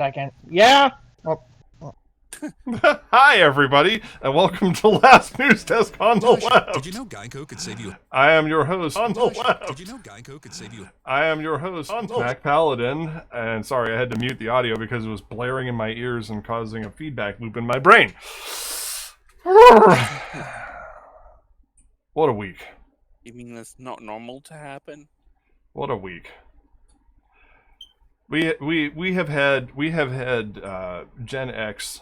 second. Yeah. Hi, everybody, and welcome to Last Newsdesk on the Josh, Left. Did you know Geico could save you? I am your host on the Josh, left. Did you know Geico could save you? I am your host, Mac Paladin, and sorry, I had to mute the audio because it was blaring in my ears and causing a feedback loop in my brain. What a week. You mean that's not normal to happen? What a week. We have had Gen X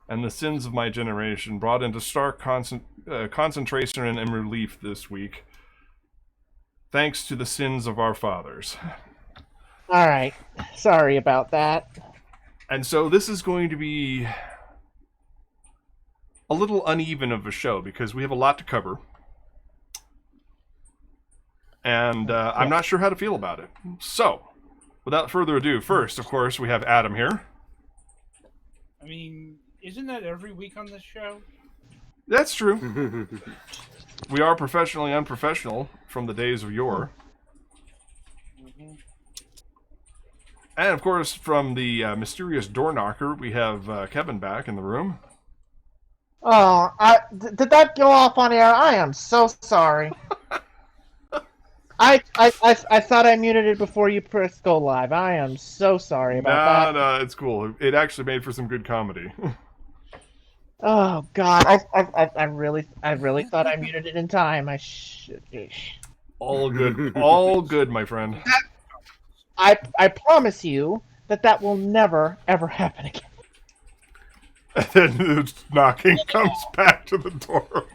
and the sins of my generation brought into stark concentration and relief this week, thanks to the sins of our fathers. All right. Sorry about that. And so this is going to be a little uneven of a show because we have a lot to cover. And I'm not sure how to feel about it. So, without further ado, first, of course, we have Adam here. I mean, isn't that every week on this show? That's true. We are professionally unprofessional from the days of yore. Mm-hmm. And, of course, from the mysterious door knocker, we have Kevin back in the room. Oh, did that go off on air? I am so sorry. I thought I muted it before you pressed go live. I am so sorry about that. No, it's cool. It actually made for some good comedy. Oh God, I really thought I muted it in time. I should. All good, my friend. I promise you that will never ever happen again. And then the knocking comes back to the door.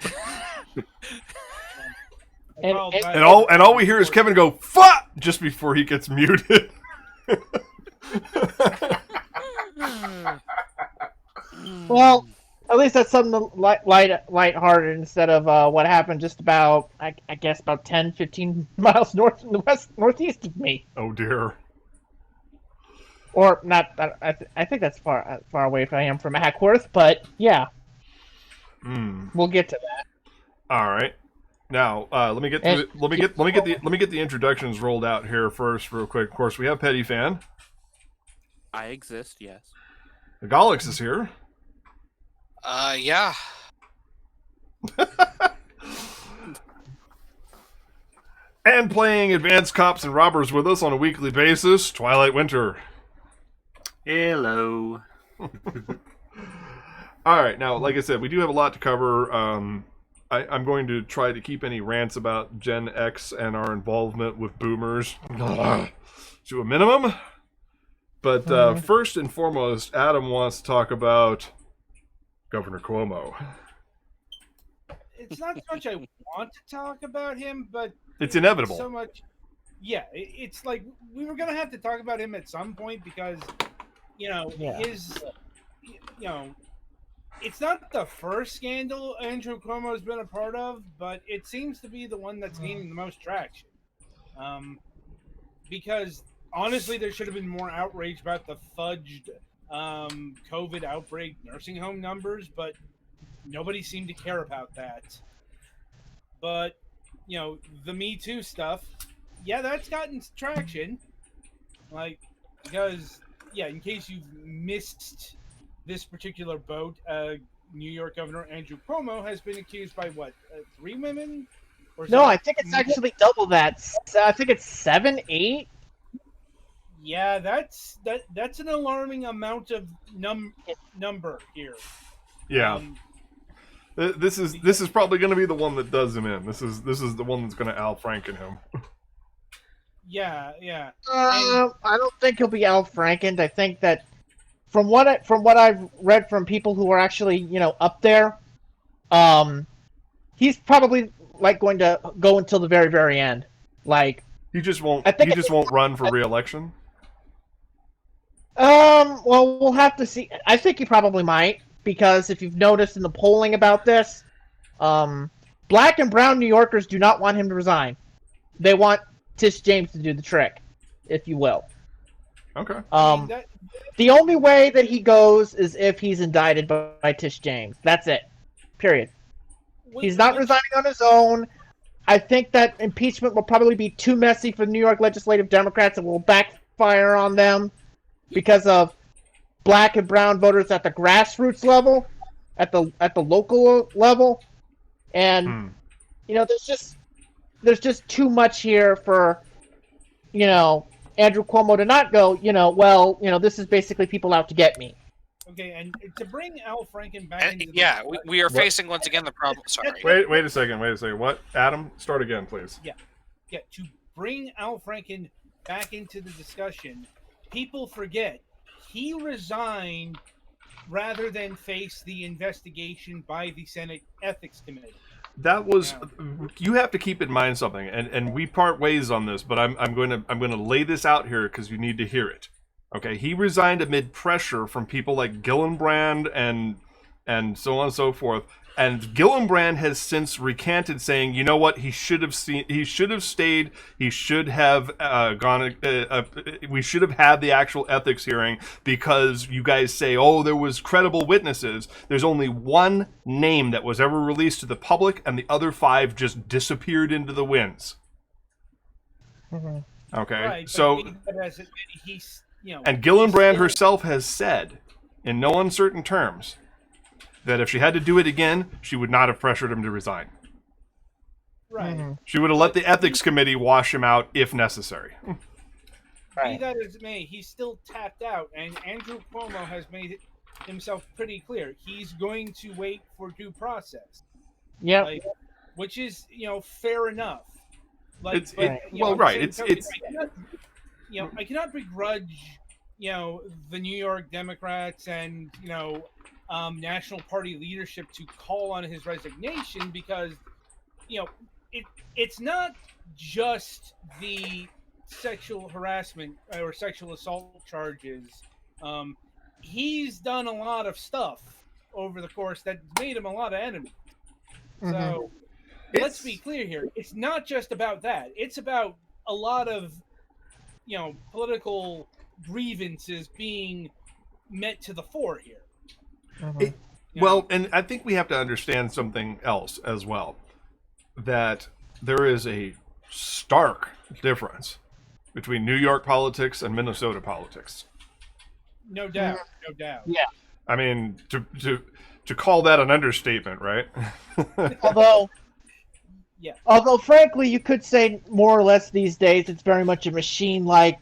And all we hear is Kevin go, "Fuck!" just before he gets muted. Well, at least that's something lighthearted instead of what happened just about, I guess, about 10, 15 miles northeast of me. Oh dear. Or not? I think that's far away if I am from Hackworth, but yeah, we'll get to that. All right. Now, let me get the introductions rolled out here first, real quick. Of course, we have Petty Fan. I exist, yes. The Golix is here. Yeah. And playing advanced cops and robbers with us on a weekly basis, Twilight Winter. Hello. All right, now, like I said, we do have a lot to cover. I'm going to try to keep any rants about Gen X and our involvement with boomers to a minimum. But first and foremost, Adam wants to talk about Governor Cuomo. It's not so much I want to talk about him, but It's inevitable. so much. Yeah, it's like we were gonna have to talk about him at some point because, his, it's not the first scandal Andrew Cuomo has been a part of, but it seems to be the one that's gaining the most traction. Because honestly, there should have been more outrage about the fudged COVID outbreak nursing home numbers, but nobody seemed to care about that. But, the Me Too stuff, yeah, that's gotten traction. Because, in case you've missed this particular boat, New York Governor Andrew Cuomo has been accused by 3 women? No, I think it's actually double that. I think it's 7, 8. Yeah, that's an alarming amount of number here. Yeah, this is probably going to be the one that does him in. This is the one that's going to Al Franken him. Yeah. I don't think he'll be Al Frankened. I think that from what I've read from people who are actually up there, he's probably going to go until the very, very end. He just won't. He won't run for re-election. Well, we'll have to see. I think he probably might, because if you've noticed in the polling about this, black and brown New Yorkers do not want him to resign. They want Tish James to do the trick, if you will. Okay. The only way that he goes is if he's indicted by Tish James. That's it. Period. He's not resigning on his own. I think that impeachment will probably be too messy for New York legislative Democrats and will backfire on them because of black and brown voters at the grassroots level, at the local level, and there's just too much here for Andrew Cuomo to not go. This is basically people out to get me. Okay, and to bring Al Franken back into Yeah, the we are facing once again the problem. Sorry. Wait a second. What? Adam, start again, please. Yeah, to bring Al Franken back into the discussion, people forget he resigned rather than face the investigation by the Senate Ethics Committee. That was you have to keep in mind something, and we part ways on this, but I'm going to lay this out here because you need to hear it. Okay, he resigned amid pressure from people like Gillibrand and so on and so forth. And Gillibrand has since recanted, saying, "You know what? He should have stayed. He should have gone. We should have had the actual ethics hearing because you guys say, oh, there was credible witnesses. There's only one name that was ever released to the public, and the other 5 just disappeared into the winds." Mm-hmm. Okay, Right, so he's and Gillibrand herself has said, in no uncertain terms, that if she had to do it again, she would not have pressured him to resign. right. Mm-hmm. She would have let the ethics committee wash him out if necessary. Be that as it may, he's still tapped out, and Andrew Cuomo has made it himself pretty clear. He's going to wait for due process. Yeah. Which is, fair enough. It's I cannot begrudge, the New York Democrats and, National Party leadership to call on his resignation because, it's not just the sexual harassment or sexual assault charges. He's done a lot of stuff over the course that's made him a lot of enemies. Mm-hmm. So let's be clear here. It's not just about that. It's about a lot of, political grievances being met to the fore here. Mm-hmm. Well, and I think we have to understand something else as well. That there is a stark difference between New York politics and Minnesota politics. No doubt. No doubt. Yeah. I mean, to call that an understatement, right? Although, frankly, you could say more or less these days it's very much a machine-like,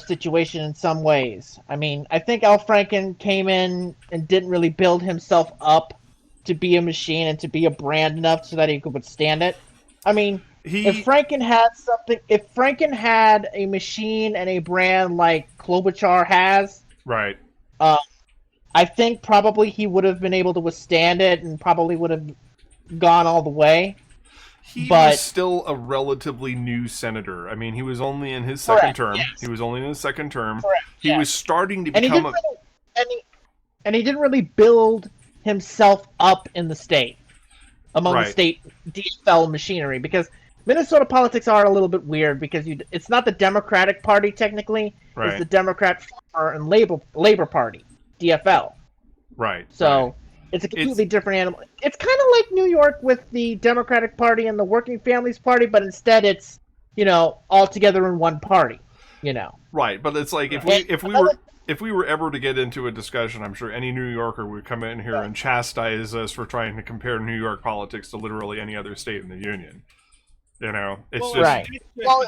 situation in some ways. I mean, I think Al Franken came in and didn't really build himself up to be a machine and to be a brand enough so that he could withstand it. I mean, if Franken had a machine and a brand like Klobuchar has, right? I think probably he would have been able to withstand it and probably would have gone all the way. He was still a relatively new senator. I mean, he was only in his second term. Yes. He was only in his second term. Correct, he was starting to become and he didn't really build himself up in the state, among the state DFL machinery, because Minnesota politics are a little bit weird because it's not the Democratic Party technically, it's the Democrat and Labor Party, DFL. Right. So it's a completely different animal. It's kind of like New York with the Democratic Party and the Working Families Party, but instead it's, all together in one party, Right, but it's like if we were ever to get into a discussion, I'm sure any New Yorker would come in here and chastise us for trying to compare New York politics to literally any other state in the union. It's just right. Well,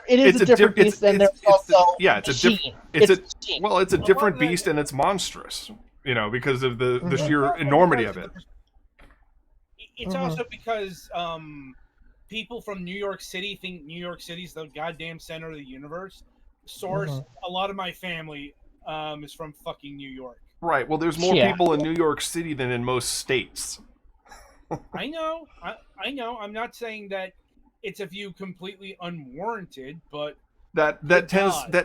it is a different beast, and there's also it's a different beast, and it's monstrous. Because of the sheer enormity of it. It's also because people from New York City think New York City's the goddamn center of the universe. Source: a lot of my family is from fucking New York. Right. Well, there's more people in New York City than in most states. I know. I know. I'm not saying that it's a view completely unwarranted, but that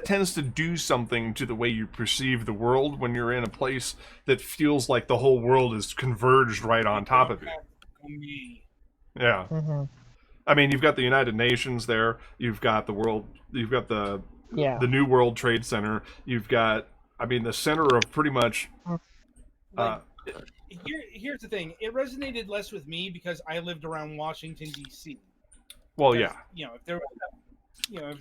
tends to do something to the way you perceive the world when you're in a place that feels like the whole world is converged right on top of you. Yeah. Mm-hmm. I mean, you've got the United Nations there. You've got the world. You've got the New World Trade Center. You've got, the center of pretty much. Here's the thing. It resonated less with me because I lived around Washington D.C. Well, if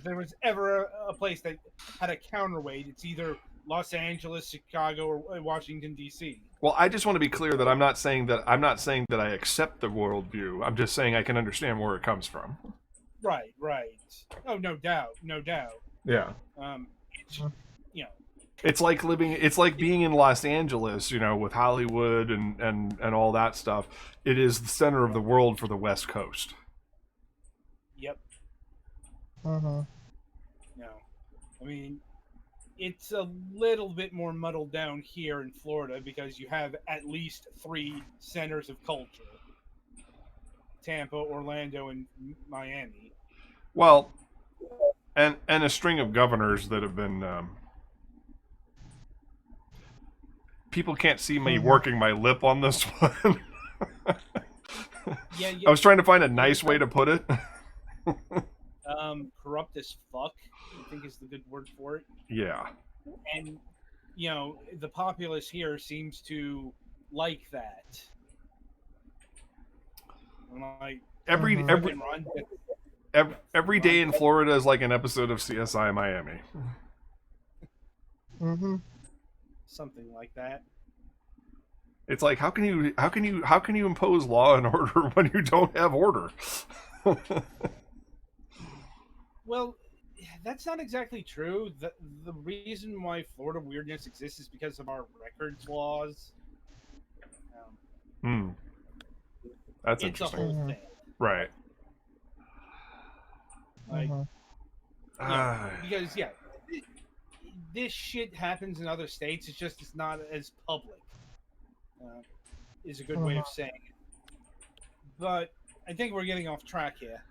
there was ever a place that had a counterweight, it's either Los Angeles, Chicago, or Washington D.C. Well, I just want to be clear that I'm not saying that I accept the worldview. I'm just saying I can understand where it comes from. Right. Oh, no doubt. Yeah. It's, you know, It's like being in Los Angeles, with Hollywood and all that stuff. It is the center of the world for the West Coast. yep. Mm-hmm. No, I mean, it's a little bit more muddled down here in Florida because you have at least 3 centers of culture: Tampa, Orlando, and Miami. Well, and a string of governors that have been. People can't see me working my lip on this one. Yeah. I was trying to find a nice way to put it. Corrupt as fuck, I think is the good word for it. Yeah. And the populace here seems to like that. I'm like, Every day in Florida is like an episode of CSI Miami. Mm-hmm. something like that. It's like how can you impose law and order when you don't have order? Well, that's not exactly true. The reason why Florida weirdness exists is because of our records laws. That's it's interesting. a whole thing. Right. Like, because this shit happens in other states. It's not as public. Is a good way of saying it. But I think we're getting off track here.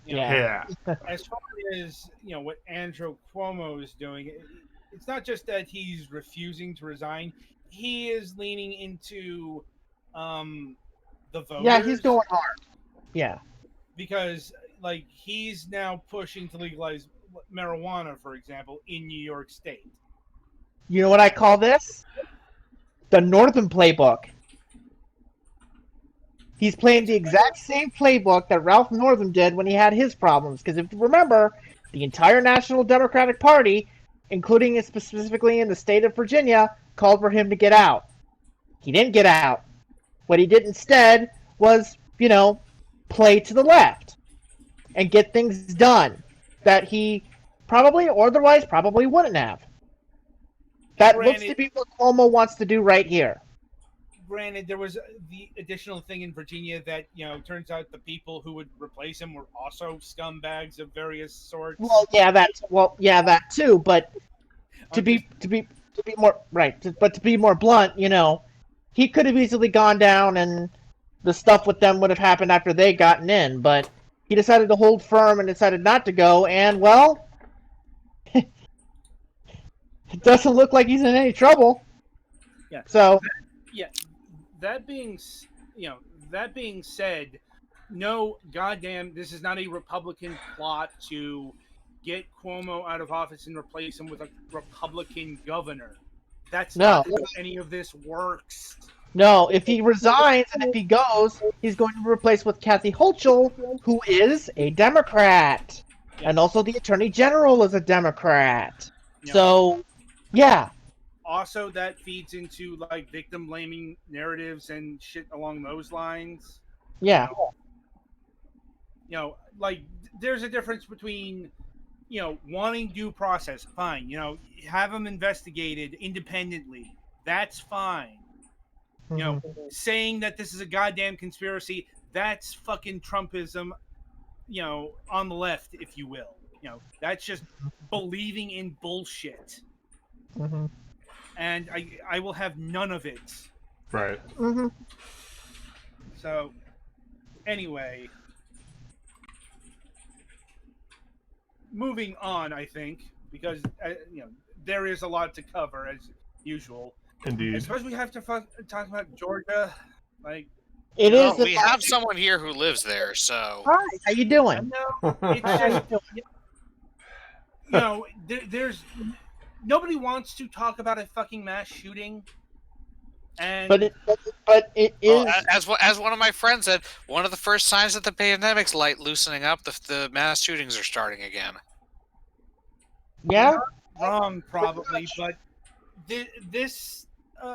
Yeah. As far as what Andrew Cuomo is doing, it's not just that he's refusing to resign. He is leaning into the voters. Yeah, he's going hard. Yeah. Because he's now pushing to legalize marijuana, for example, in New York State. You know what I call this? The Northern playbook. He's playing the exact same playbook that Ralph Northam did when he had his problems. Because if you remember, the entire National Democratic Party, including specifically in the state of Virginia, called for him to get out. He didn't get out. What he did instead was, play to the left and get things done that he probably or otherwise probably wouldn't have. That looks to be what Cuomo wants to do right here. Granted, there was the additional thing in Virginia that turns out the people who would replace him were also scumbags of various sorts. Well, that too. But to be more right, but to be more blunt, he could have easily gone down, and the stuff with them would have happened after they gotten in. But he decided to hold firm and decided not to go, and well, it doesn't look like he's in any trouble. Yeah. So. Yeah. That being said, no, goddamn, this is not a Republican plot to get Cuomo out of office and replace him with a Republican governor. That's not how any of this works. No, if he resigns and if he goes, he's going to be replaced with Kathy Hochul, who is a Democrat. Yeah. And also the Attorney General is a Democrat. Yeah. So, yeah. Also, that feeds into victim blaming narratives and shit along those lines. Yeah. There's a difference between, wanting due process, fine. Have them investigated independently. That's fine. Saying that this is a goddamn conspiracy, that's fucking Trumpism, on the left, if you will. That's just believing in bullshit. Mm-hmm. And I will have none of it. Right. Mm-hmm. So, anyway, moving on, I think, because there is a lot to cover as usual. Indeed. I suppose we have to talk about Georgia. It is. We have someone here who lives there, so. Hi, how you doing? There's. Nobody wants to talk about a fucking mass shooting, and but it is. Well, as one of my friends said, one of the first signs that the pandemic's loosening up, the mass shootings are starting again. Yeah, wrong probably, but this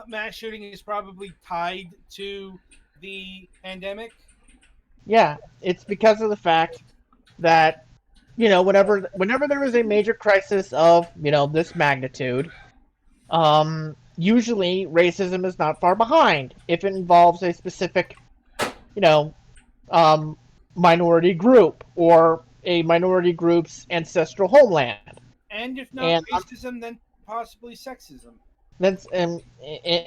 mass shooting is probably tied to the pandemic. Yeah, it's because of the fact that whenever there is a major crisis of this magnitude, usually racism is not far behind if it involves a specific you know minority group or a minority group's ancestral homeland. And if not And racism, then possibly sexism. that's and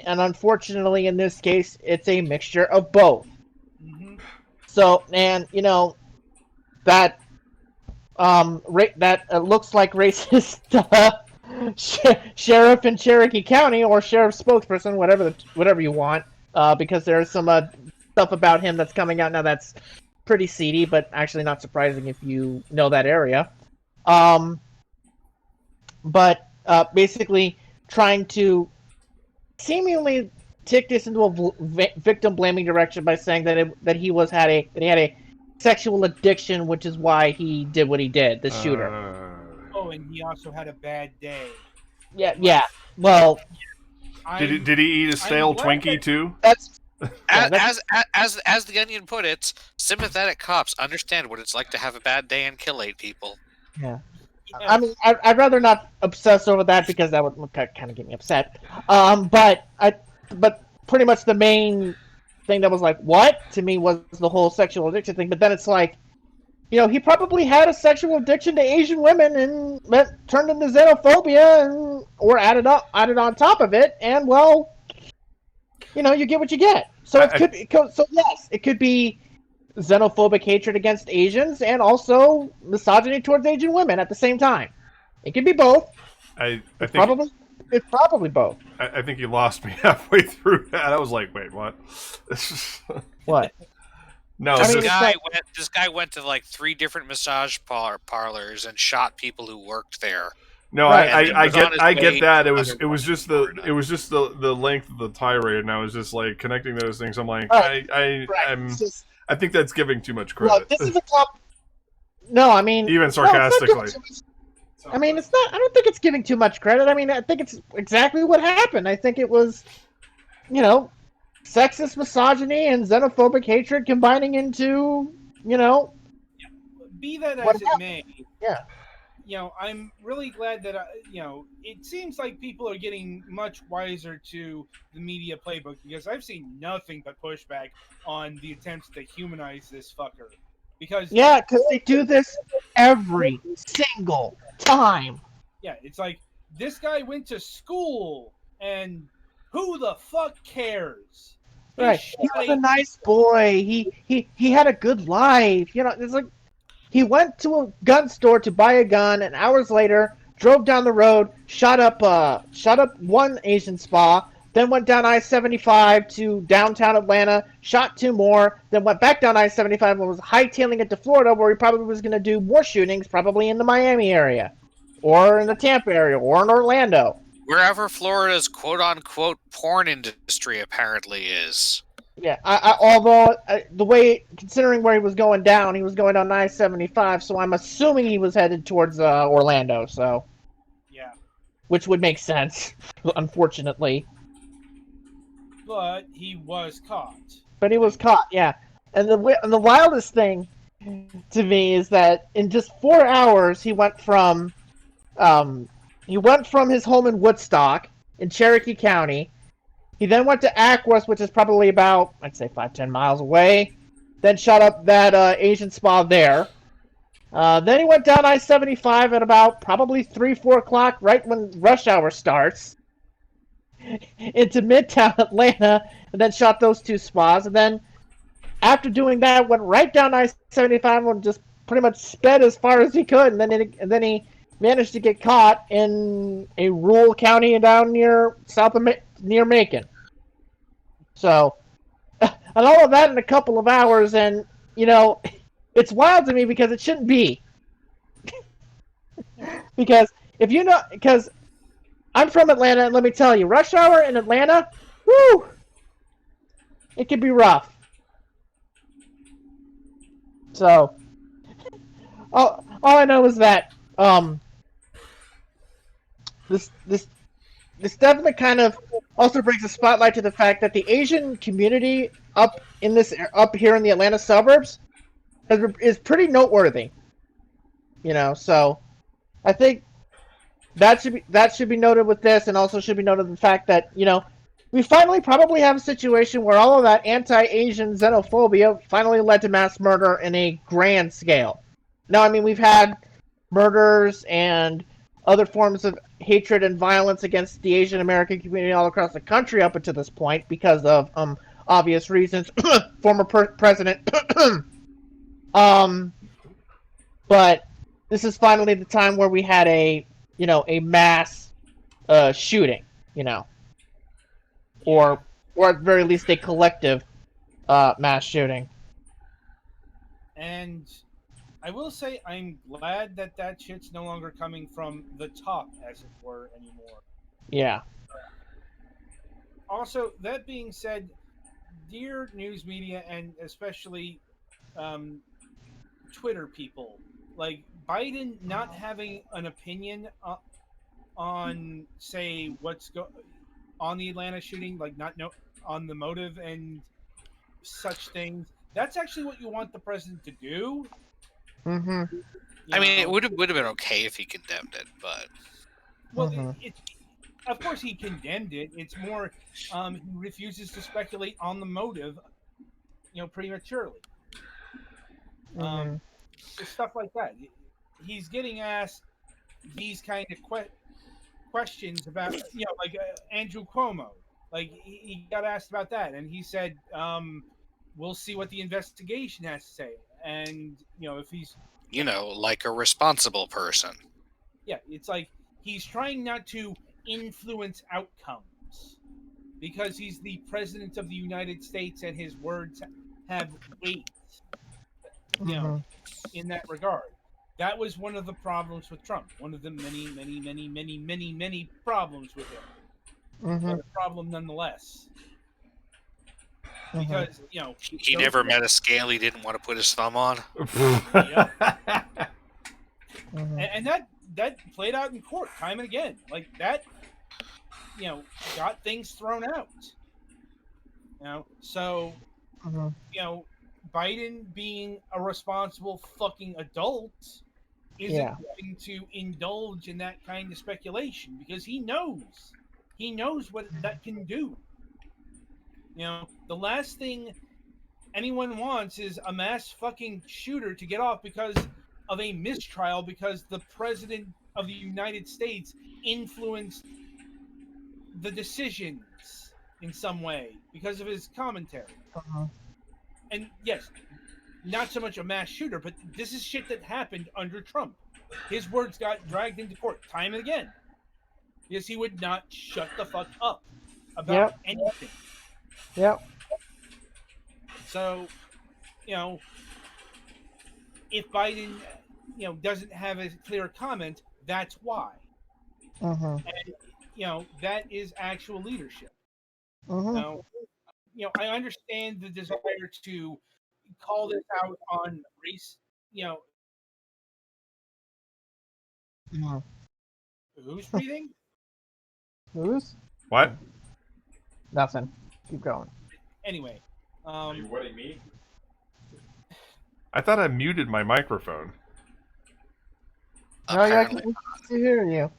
unfortunately in this case it's a mixture of both. Hmm. So, and that that looks like racist sheriff in Cherokee County or sheriff spokesperson, whatever you want, because there's some stuff about him that's coming out now that's pretty seedy, but actually not surprising if you know that area. But basically trying to seemingly take this into a victim blaming direction by saying that he had a sexual addiction, which is why he did what he did. The shooter. Oh, and he also had a bad day. Yeah. Well, Did he eat a stale glad Twinkie that- too? that's As the Onion put it, sympathetic cops understand what it's like to have a bad day and kill 8 people. yeah. I mean, I'd rather not obsess over that because that would kind of get me upset. But pretty much the main thing that was like, what to me was the whole sexual addiction thing. But then it's like, he probably had a sexual addiction to Asian women and that turned into xenophobia, or added on top of it, and well, you get what you get. So yes, it could be xenophobic hatred against Asians and also misogyny towards Asian women at the same time. It could be both. It's probably both. I think you lost me halfway through that. I was like, wait, what? What? No, I mean, This guy went to like 3 different massage parlors and shot people who worked there. no, Right. I get way that. It to was just the length of the tirade, and I was just like connecting those things. I'm like, Right. I think that's giving too much Well, credit. this is a No, I mean, Even no, it's not sarcastically. giving too much- I mean, it's not. I don't think it's giving too much credit. I mean, I think it's exactly what happened. I think it was, sexist misogyny and xenophobic hatred combining into, Be that What as it may, Yeah. I'm really glad that it seems like people are getting much wiser to the media playbook, because I've seen nothing but pushback on the attempts to humanize this fucker. Because Yeah, because they do this every single time. yeah, it's like this guy went to school, and who the fuck cares? He Right. shot He was a a- nice boy. He had a good life. It's like he went to a gun store to buy a gun, and hours later drove down the road, shot up one Asian spa, then went down I-75 to downtown Atlanta, shot 2 more, then went back down I-75 and was hightailing it to Florida, where he probably was going to do more shootings, probably in the Miami area, or in the Tampa area, or in Orlando. Wherever Florida's quote-unquote porn industry apparently is. Yeah, although the way, considering where he was going down I-75, so I'm assuming he was headed towards Orlando, so, yeah, which would make sense, unfortunately. but he was caught. But he was caught, yeah. And the wildest thing to me is that in just 4 hours he went from his home in Woodstock in Cherokee County. He then went to Aquas, which is probably about, I'd say, 5-10 miles away. Then shot up that Asian spa there. Then he went down I-75 at about probably 3-4 o'clock, right when rush hour starts, into Midtown Atlanta, and then shot those 2 spas. And then after doing that, went right down I-75 and just pretty much sped as far as he could. And then he managed to get caught in a rural county down near near Macon. So, and all of that in a couple of hours, and it's wild to me because it shouldn't be. because I'm from Atlanta, and let me tell you, rush hour in Atlanta, whoo, it can be rough. So, all I know is that this this definitely kind of also brings a spotlight to the fact that the Asian community up here in the Atlanta suburbs is pretty noteworthy. So I think that should be noted with this, and also should be noted the fact that we finally probably have a situation where all of that anti-Asian xenophobia finally led to mass murder in a grand scale. Now, I mean, we've had murders and other forms of hatred and violence against the Asian American community all across the country up until this point because of obvious reasons. Former president. But this is finally the time where we had a mass shooting, or at the very least a collective mass shooting. And I will say I'm glad that shit's no longer coming from the top, as it were, anymore. Yeah. Also, that being said, dear news media and especially Twitter people, like Biden not having an opinion on, say, on the Atlanta shooting, like not know on the motive and such things. That's actually what you want the president to do. Mm-hmm. I mean, it would have been okay if he condemned it, but Well, Mhm. of course he condemned it. It's more he refuses to speculate on the motive, prematurely. Mm-hmm. Stuff like that. He's getting asked these kind of questions about, like Andrew Cuomo. Like he got asked about that, and he said, "We'll see what the investigation has to say." And if he's like a responsible person. it's like he's trying not to influence outcomes because he's the president of the United States and his words have weight, Mhm. in that regard. That was one of the problems with Trump. One of the many, many, many, many, many, many problems with him. Mhm. But a problem nonetheless. Mhm. Because, He never met a scale he didn't want to put his thumb on. Yep. Mhm. And that played out in court time and again. Like that, got things thrown out. So, Mhm. Biden being a responsible fucking adult isn't Yeah. going to indulge in that kind of speculation because he knows what that can do. The last thing anyone wants is a mass fucking shooter to get off because of a mistrial because the president of the United States influenced the decisions in some way because of his commentary. Mhm. And yes, not so much a mass shooter, but this is shit that happened under Trump. His words got dragged into court time and again because he would not shut the fuck up about Yep. anything. Yep. So, if Biden, doesn't have a clear comment, that's why. Mhm. And, that is actual leadership. Mhm. Now, I understand the desire to call this out on race. Mhm. Who's breathing? Who's? What? Nothing. Keep going. Anyway, wetting me? I thought I muted my microphone. No, yeah, I Apparently, can hear you.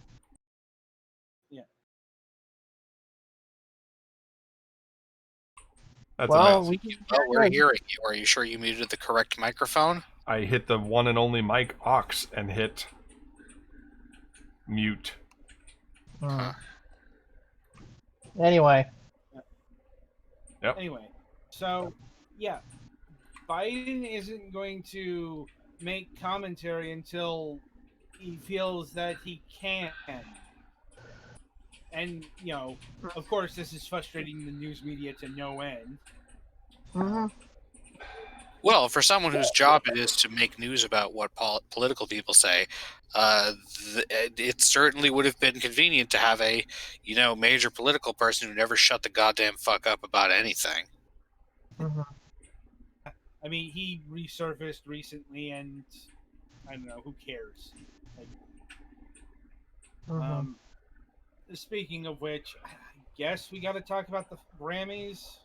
yeah. That's Well, a mess. we can we're hearing you. Are you sure you muted the correct microphone? I hit the one and only mic aux and hit mute. Huh. Anyway. Yep. Anyway, so yeah, Biden isn't going to make commentary until he feels that he can. And, of course, this is frustrating the news media to no end. Mhm. Well, for someone whose job it is to make news about what political people say, it certainly would have been convenient to have a, major political person who never shut the goddamn fuck up about anything. Mhm. I mean, he resurfaced recently, and I don't know, who cares? Like, Mhm. Speaking of which, I guess we got to talk about the Grammys.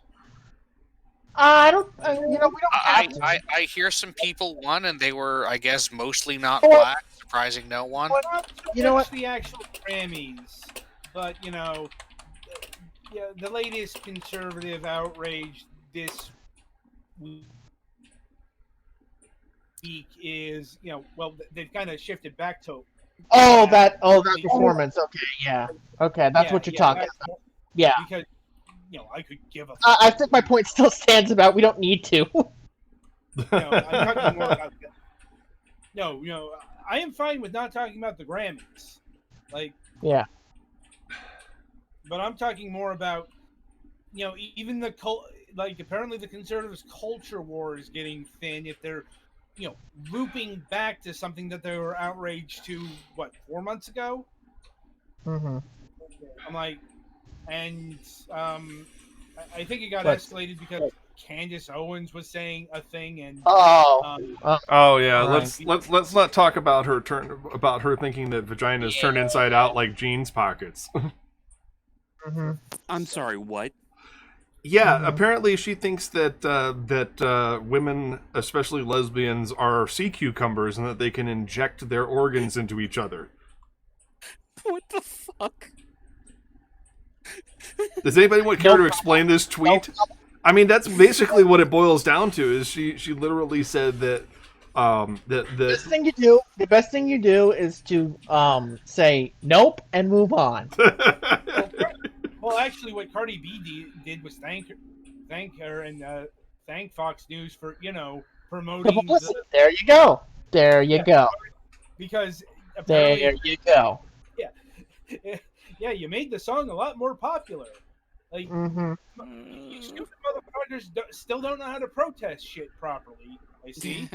I don't. We don't have to. I hear some people won, and they were, I guess, mostly not Or- black. Surprising no one. Well, not so You know much what? the actual Grammys, but yeah, the latest conservative outrage this week is, well, they've kind of shifted back to. That performance. Okay, yeah. Okay, that's what you're talking about. Yeah. Because I could give a. I think my point still stands about we don't need to. I'm talking more about. I am fine with not talking about the Grammys, Yeah. but I'm talking more about, even the apparently the conservatives' culture war is getting thin if they're, looping back to something that they were outraged to 4 months ago. Mm-hmm. I'm like, and I think it got What? escalated because Candace Owens was saying a thing, and Oh yeah, Right. let's not talk about her thinking that vaginas turn inside out like jeans pockets. Mm-hmm. I'm sorry, what? Yeah, Mhm. apparently she thinks that women, especially lesbians, are sea cucumbers and that they can inject their organs into each other. What the fuck? Does anybody care to explain this tweet? I mean, that's basically what it boils down to. Is she literally said that The best thing you do is to say nope and move on. well, actually, what Cardi B did was thank her and thank Fox News for The promoting publicity. There you go. There you go. because There apparently, you go. yeah, you made the song a lot more popular. Like, Mm-hmm. you stupid motherfuckers still don't know how to protest shit properly. I see.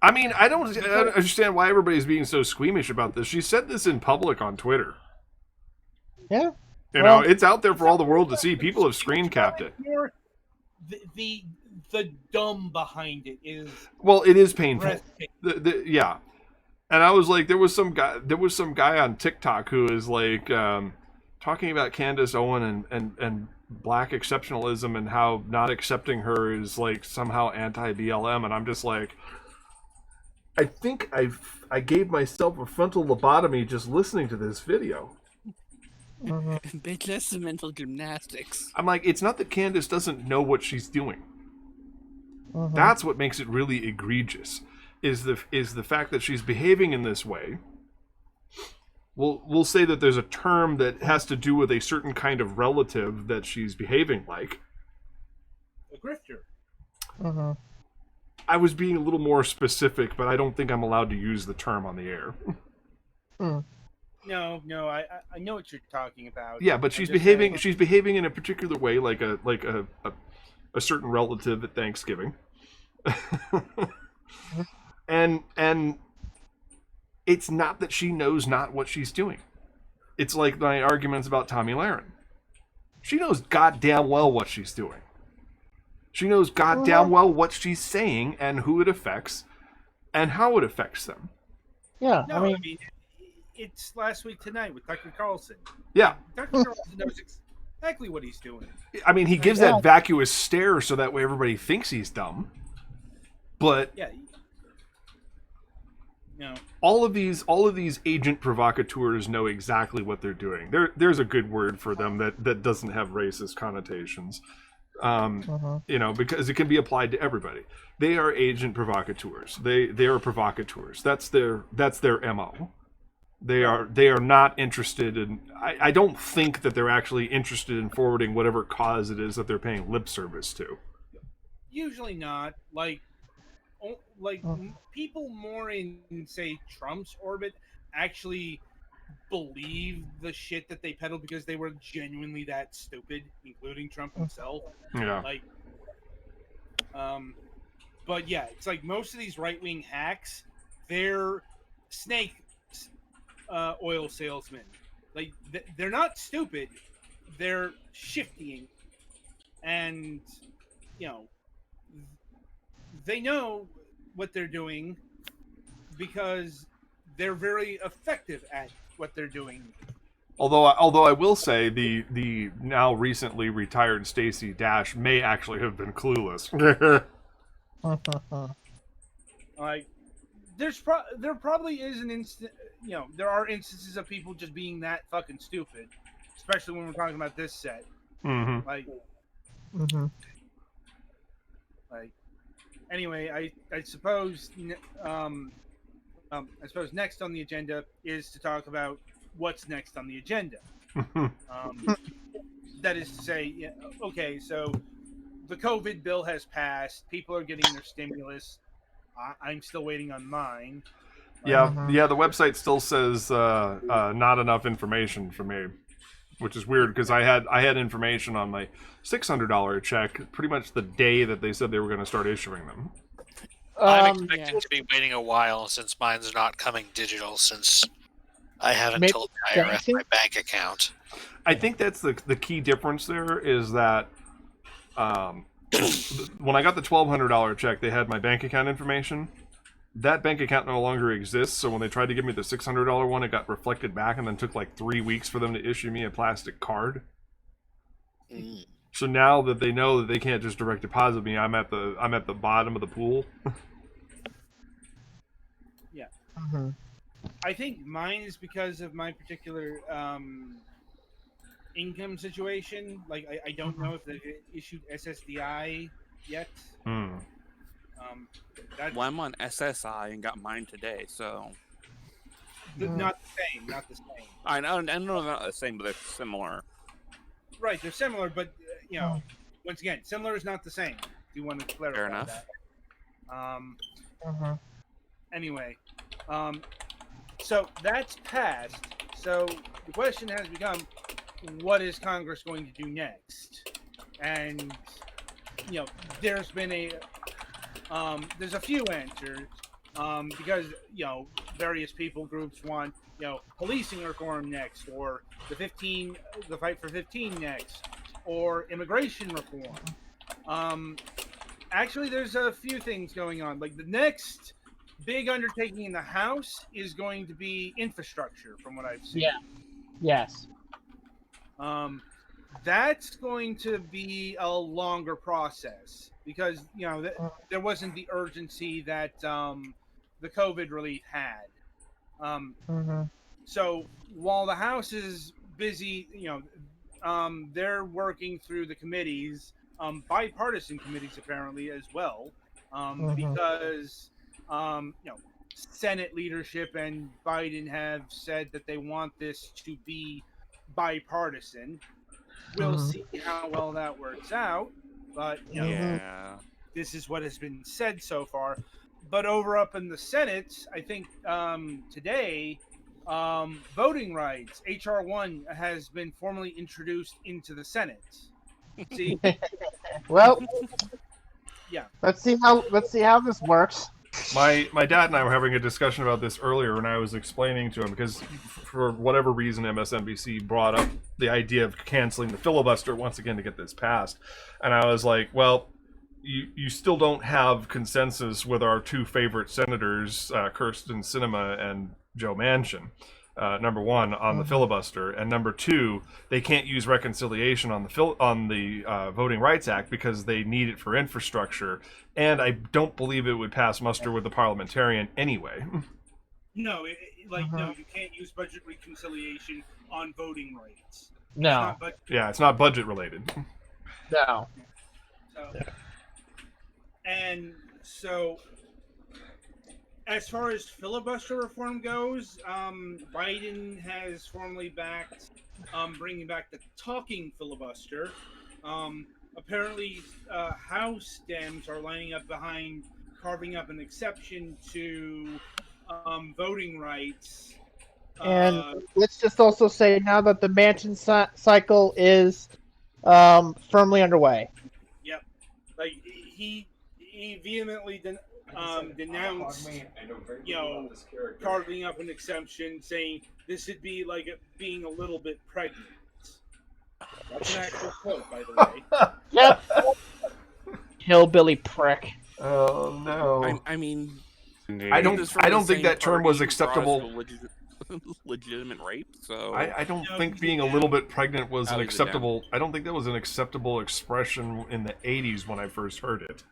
I mean, I don't understand why everybody's being so squeamish about this. She said this in public on Twitter. Yeah. Well, it's out there for all the world to see. People have screen capped it. More the dumb behind it is Well, it is painful. breathtaking. Yeah, and I was like, there was some guy on TikTok who is like talking about Candace Owen and black exceptionalism and how not accepting her is like somehow anti-BLM, and I'm just like, I think I gave myself a frontal lobotomy just listening to this video. Mm-hmm. Bitch, that's some mental gymnastics. I'm like, it's not that Candace doesn't know what she's doing. Mm-hmm. That's what makes it really egregious, is the fact that she's behaving in this way. We'll say that there's a term that has to do with a certain kind of relative that she's behaving like. A grifter. Mm-hmm. I was being a little more specific, but I don't think I'm allowed to use the term on the air. No, I know what you're talking about. Yeah, but I'm she's just behaving. saying- She's behaving in a particular way, like a certain relative at Thanksgiving, and it's not that she knows not what she's doing. It's like my arguments about Tommy Lahren. She knows goddamn well what she's doing. She knows goddamn well what she's saying and who it affects, and how it affects them. Yeah. No, I mean, it's Last Week Tonight with Tucker Carlson. Yeah, Tucker Carlson knows exactly what he's doing. I mean, he gives that vacuous stare so that way everybody thinks he's dumb. But Yeah. all of these agent provocateurs know exactly what they're doing. There's a good word for them that doesn't have racist connotations. Because it can be applied to everybody. They are agent provocateurs. They are provocateurs. That's their MO. They are not interested in. I don't think that they're actually interested in forwarding whatever cause it is that they're paying lip service to. Usually not. People more in, say, Trump's orbit actually believe the shit that they peddle because they were genuinely that stupid, including Trump himself. Yeah. But yeah, it's like most of these right-wing hacks, they're snake oil salesmen. Like, they're not stupid, they're shifting, and they know what they're doing because they're very effective at what they're doing. Although I will say the now recently retired Stacey Dash may actually have been clueless. Like, there probably is an instant. There are instances of people just being that fucking stupid, especially when we're talking about this set. Mm-hmm. Like, Mm-hmm. anyway, I suppose next on the agenda is to talk about what's next on the agenda. That is to say, okay, so the COVID bill has passed. People are getting their stimulus. I'm still waiting on mine. Yeah, Mhm. yeah. The website still says not enough information for me, which is weird because I had information on my $600 check pretty much the day that they said they were going to start issuing them. I'm expecting yeah. to be waiting a while since mine's not coming digital since I haven't Maybe told the IRS banking? my bank account. I think that's the key difference there is that when I got the $1,200 check, they had my bank account information. That bank account no longer exists, so when they tried to give me the $600 one, it got reflected back and then took like 3 weeks for them to issue me a plastic card. Mm. So now that they know that they can't just direct deposit me, I'm at the bottom of the pool. Mm-hmm. I think mine is because of my particular income situation. Like, I don't know if they've issued SSDI yet. Hmm. That's Well, I'm on SSI and got mine today, so not the same. Not the same. I know they're not the same, but they're similar. Right, they're similar, but once again, similar is not the same. Do you want to clarify Fair enough. that? Mm-hmm. Anyway, so that's passed. So the question has become, what is Congress going to do next? And there's been there's a few answers because various people groups want policing reform next, or the fight for 15 next, or immigration reform. Actually, there's a few things going on. Like, the next big undertaking in the House is going to be infrastructure, from what I've seen. Yeah. Yes. That's going to be a longer process because there wasn't the urgency that the COVID relief had. Mm-hmm. So while the House is busy, they're working through the committees, bipartisan committees apparently as well, because Senate leadership and Biden have said that they want this to be bipartisan. We'll see how well that works out, but Yeah. this is what has been said so far. But over up in the Senate, I think today, voting rights, HR 1 has been formally introduced into the Senate. See? Well, Yeah. let's see how this works. My dad and I were having a discussion about this earlier, and I was explaining to him because for whatever reason MSNBC brought up the idea of canceling the filibuster once again to get this passed, and I was like, well, you still don't have consensus with our two favorite senators, Kirsten Sinema and Joe Manchin. Number one, on the filibuster, and number two, they can't use reconciliation on the Voting Rights Act because they need it for infrastructure, and I don't believe it would pass muster with the parliamentarian anyway. No, no, you can't use budget reconciliation on voting rights. No. Yeah, it's not budget related. No. So, as far as filibuster reform goes, Biden has formally backed bringing back the talking filibuster. Apparently, House Dems are lining up behind carving up an exception to voting rights. And let's just also say now that the Manchin cycle is firmly underway. Yep, like he vehemently denounced, carving up an exception, saying this would be like being a little bit pregnant. That's an actual quote, by the way. Yep. Hillbilly prick. Oh no! I mean, I don't think that term was acceptable. legitimate rape. So I don't No, think he's being a down. little bit pregnant was Oh, an he's down. acceptable. I don't think that was an acceptable expression in the '80s when I first heard it.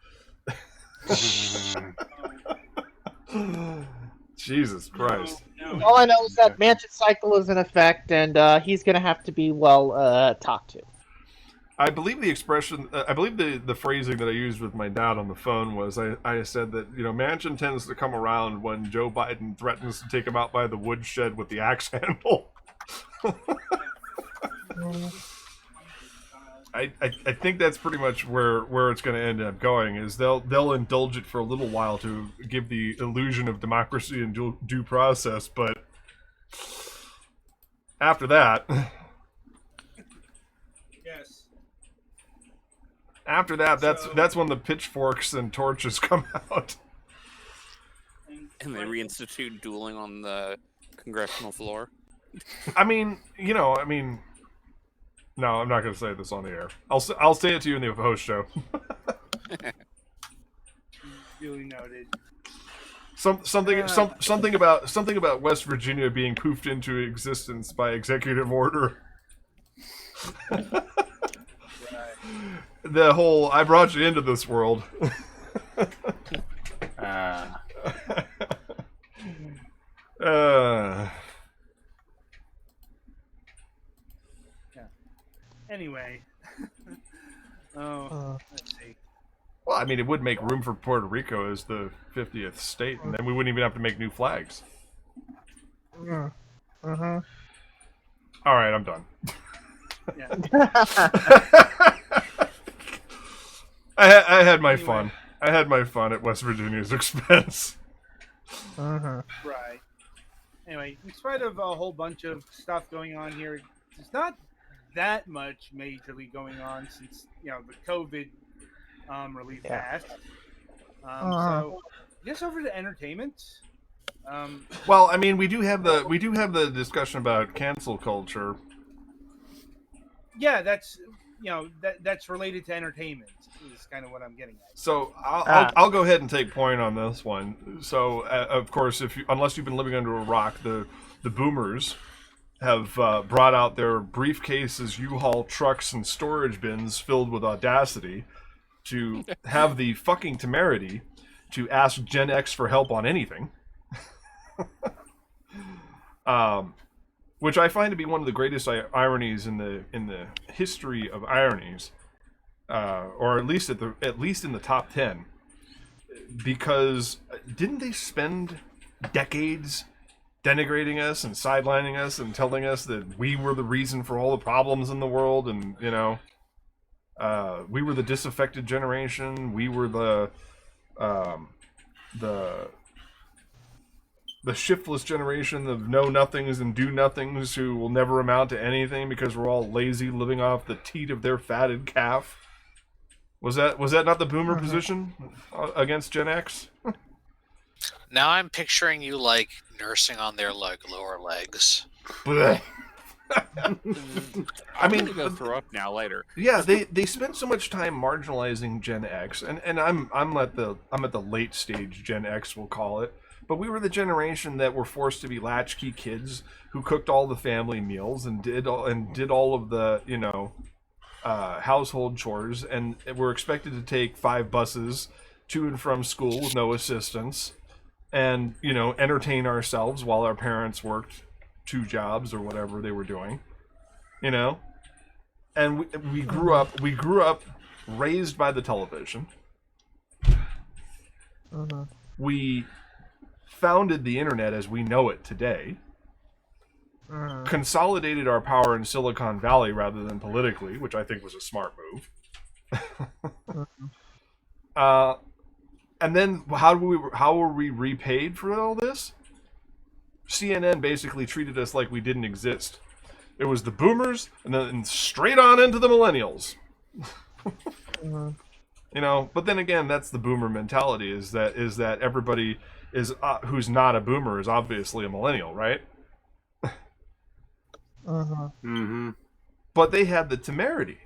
Jesus Christ! No. All I know is that Mansion Cycle is in effect, and he's going to have to be talked to. I believe the expression, I believe the phrasing that I used with my dad on the phone was I said that, Manchin tends to come around when Joe Biden threatens to take him out by the woodshed with the axe handle. I think that's pretty much where it's going to end up going, is they'll indulge it for a little while to give the illusion of democracy and due process, but after that... Yes. After that, So- that's when the pitchforks and torches come out. and they reinstitute dueling on the congressional floor. I mean, no, I'm not going to say this on the air. I'll say it to you in the host show. Duly noted. Something about West Virginia being poofed into existence by executive order. Right. The whole I brought you into this world. Anyway. Let's see. Well, I mean, it would make room for Puerto Rico as the 50th state, and then we wouldn't even have to make new flags. Uh-huh. All right, I'm done. Yeah. I had my Anyway. fun. I had my fun at West Virginia's expense. Uh-huh. Right. Anyway, in spite of a whole bunch of stuff going on here, there's not that much majorly going on since the COVID relief Yeah. passed. Uh-huh. So, I guess over to entertainment. Well, I mean, we do have the discussion about cancel culture. Yeah, that's that's related to entertainment. Is kind of what I'm getting at. So I'll go ahead and take point on this one. So of course, unless you've been living under a rock, the boomers have brought out their briefcases, U-Haul trucks, and storage bins filled with audacity to have the fucking temerity to ask Gen X for help on anything. Which I find to be one of the greatest ironies in the history of ironies, or at least in the top 10, because didn't they spend decades denigrating us and sidelining us and telling us that we were the reason for all the problems in the world, and we were the disaffected generation, we were the shiftless generation of know-nothings and do-nothings who will never amount to anything because we're all lazy, living off the teat of their fatted calf. Was that not the boomer position against Gen X? Now I'm picturing you like nursing on their lower legs. Blech. I'm gonna go throw up now later. Yeah, they spend so much time marginalizing Gen X, and I'm at the late stage Gen X, we'll call it. But we were the generation that were forced to be latchkey kids who cooked all the family meals and did all of the household chores, and were expected to take 5 buses to and from school with no assistance, and entertain ourselves while our parents worked 2 jobs or whatever they were doing, and we grew up raised by the television. We founded the internet as we know it today, consolidated our power in Silicon Valley rather than politically, which I think was a smart move. And then how were we repaid for all this? CNN basically treated us like we didn't exist. It was the boomers, and then straight on into the millennials. But then again, that's the boomer mentality, is that everybody is who's not a boomer is obviously a millennial, right? Mm-hmm. But they had the temerity.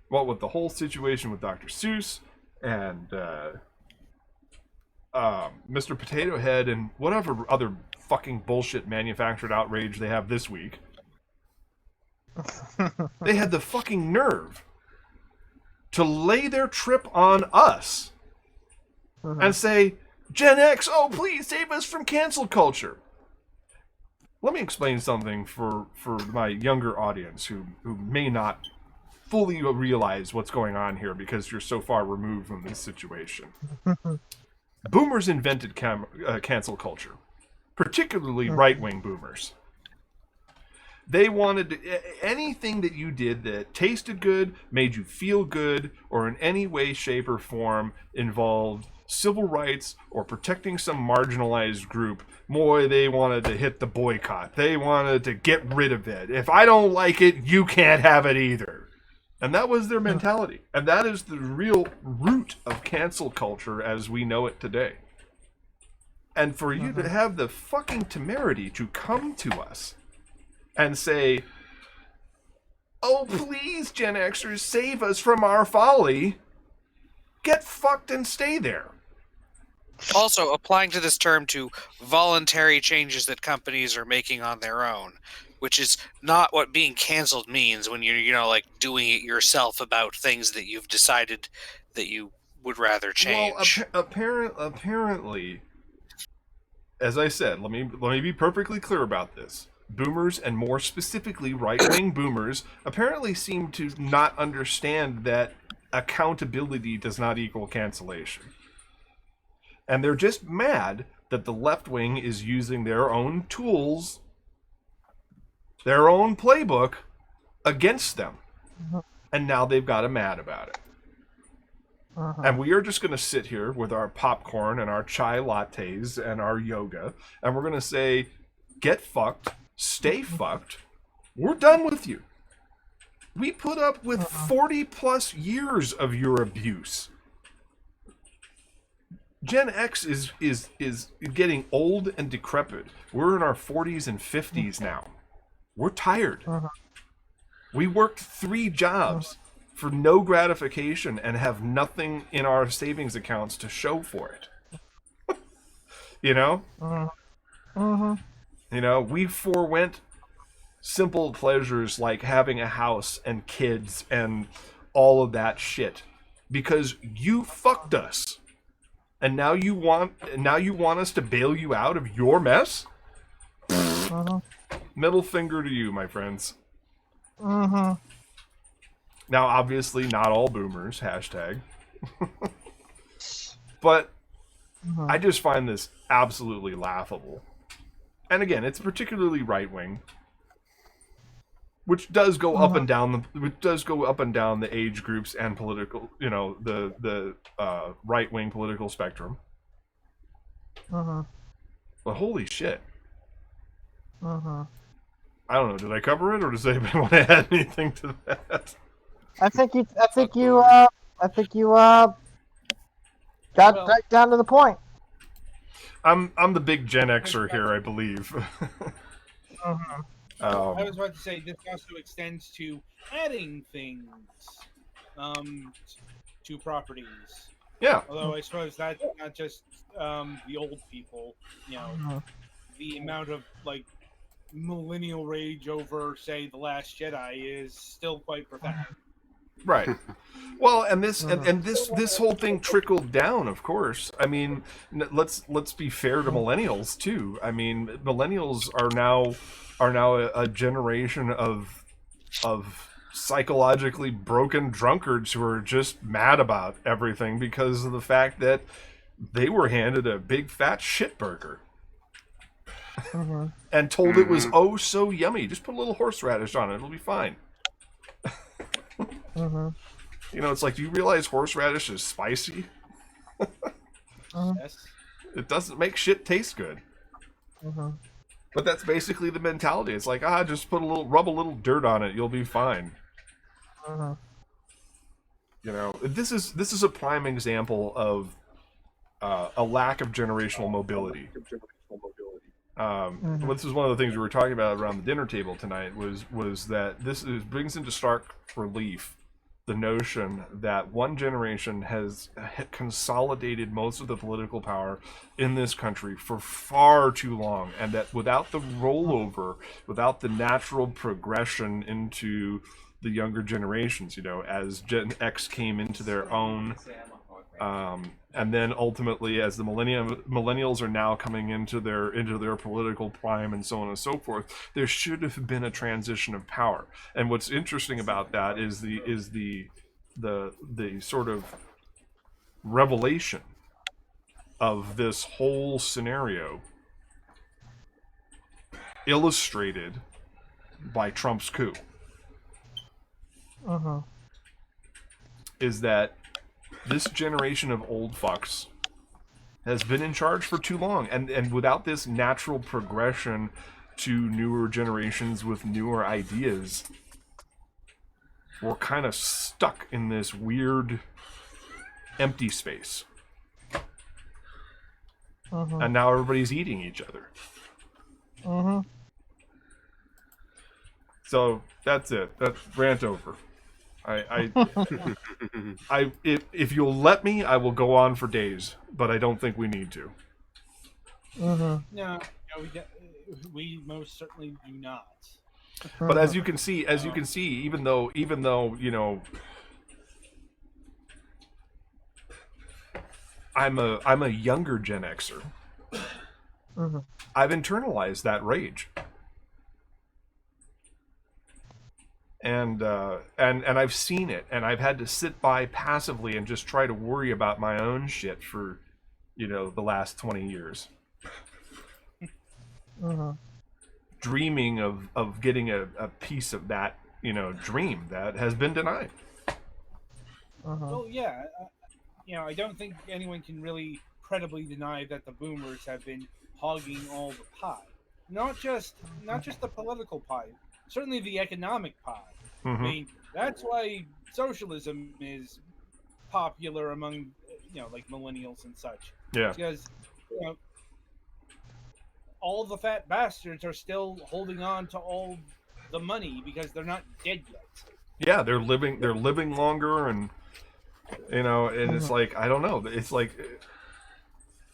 Well, with the whole situation with Dr. Seuss and Mr. Potato Head and whatever other fucking bullshit manufactured outrage they have this week. They had the fucking nerve to lay their trip on us and say, Gen X, oh, please save us from cancel culture. Let me explain something for my younger audience who may not fully realize what's going on here because you're so far removed from this situation. Boomers invented cancel culture, particularly right-wing boomers. They wanted anything that you did that tasted good, made you feel good, or in any way, shape, or form involved civil rights or protecting some marginalized group. Boy, they wanted to hit the boycott. They wanted to get rid of it. If I don't like it, you can't have it either. And that was their mentality. And that is the real root of cancel culture as we know it today. And for you to have the fucking temerity to come to us and say, oh, please, Gen Xers, save us from our folly. Get fucked and stay there. Also, applying to this term to voluntary changes that companies are making on their own, which is not what being canceled means when you're, like doing it yourself about things that you've decided that you would rather change. Well, apparently, as I said, let me be perfectly clear about this. Boomers, and more specifically right-wing boomers, apparently seem to not understand that accountability does not equal cancellation. And they're just mad that the left wing is using their own tools, their own playbook, against them. And now they've got them mad about it. And we are just going to sit here with our popcorn and our chai lattes and our yoga, and we're going to say, get fucked, stay fucked, we're done with you. We put up with 40 plus years of your abuse. Gen X is getting old and decrepit. We're in our 40s and 50s now. We're tired. We worked 3 jobs for no gratification and have nothing in our savings accounts to show for it. You know? You know, we forewent simple pleasures like having a house and kids and all of that shit because you fucked us. And now you want us to bail you out of your mess? Middle finger to you, my friends. Now, obviously, not all boomers, hashtag. But I just find this absolutely laughable. And again, it's particularly right-wing, which does go up and down the age groups and political, the right-wing political spectrum. But holy shit. I don't know. Did I cover it, or does anybody want to add anything to that? I think you got right down to the point. I'm the big Gen Xer here, I believe. I was about to say this also extends to adding things to properties. Yeah. Although I suppose that's not just the old people. The amount of millennial rage over, say, The Last Jedi is still quite profound. Right. Well, and this whole thing trickled down, of course. I mean, let's be fair to millennials too. I mean, millennials are now a generation of psychologically broken drunkards who are just mad about everything because of the fact that they were handed a big fat shit burger. And told it was oh so yummy. Just put a little horseradish on it, it'll be fine. It's like, do you realize horseradish is spicy? Yes. It doesn't make shit taste good. But that's basically the mentality. It's like, just rub a little dirt on it, you'll be fine. This is a prime example of a lack of generational mobility. This is one of the things we were talking about around the dinner table tonight was that this brings into stark relief the notion that one generation has consolidated most of the political power in this country for far too long, and that without the rollover, without the natural progression into the younger generations, you know, as Gen X came into their own, and then ultimately as the millennials are now coming into their political prime and so on and so forth, there should have been a transition of power. And what's interesting about that is the sort of revelation of this whole scenario illustrated by Trump's coup. Is that this generation of old fucks has been in charge for too long, and without this natural progression to newer generations with newer ideas, we're kind of stuck in this weird empty space. And now everybody's eating each other. So that's it. That's rant over. If you'll let me, I will go on for days, but I don't think we need to. No, we most certainly do not. But as you can see, even though you know, I'm a younger Gen Xer, I've internalized that rage. And I've seen it, and I've had to sit by passively and just try to worry about my own shit for, you know, the last 20 years. Dreaming of getting a piece of that, you know, dream that has been denied. Well, yeah, you know, I don't think anyone can really credibly deny that the boomers have been hogging all the pie. Not just the political pie, certainly the economic pie. I mean, that's why socialism is popular among, you know, like millennials and such. Yeah. Because, you know, all the fat bastards are still holding on to all the money because they're not dead yet. Yeah, they're living longer, and you know, and it's like, I don't know, it's like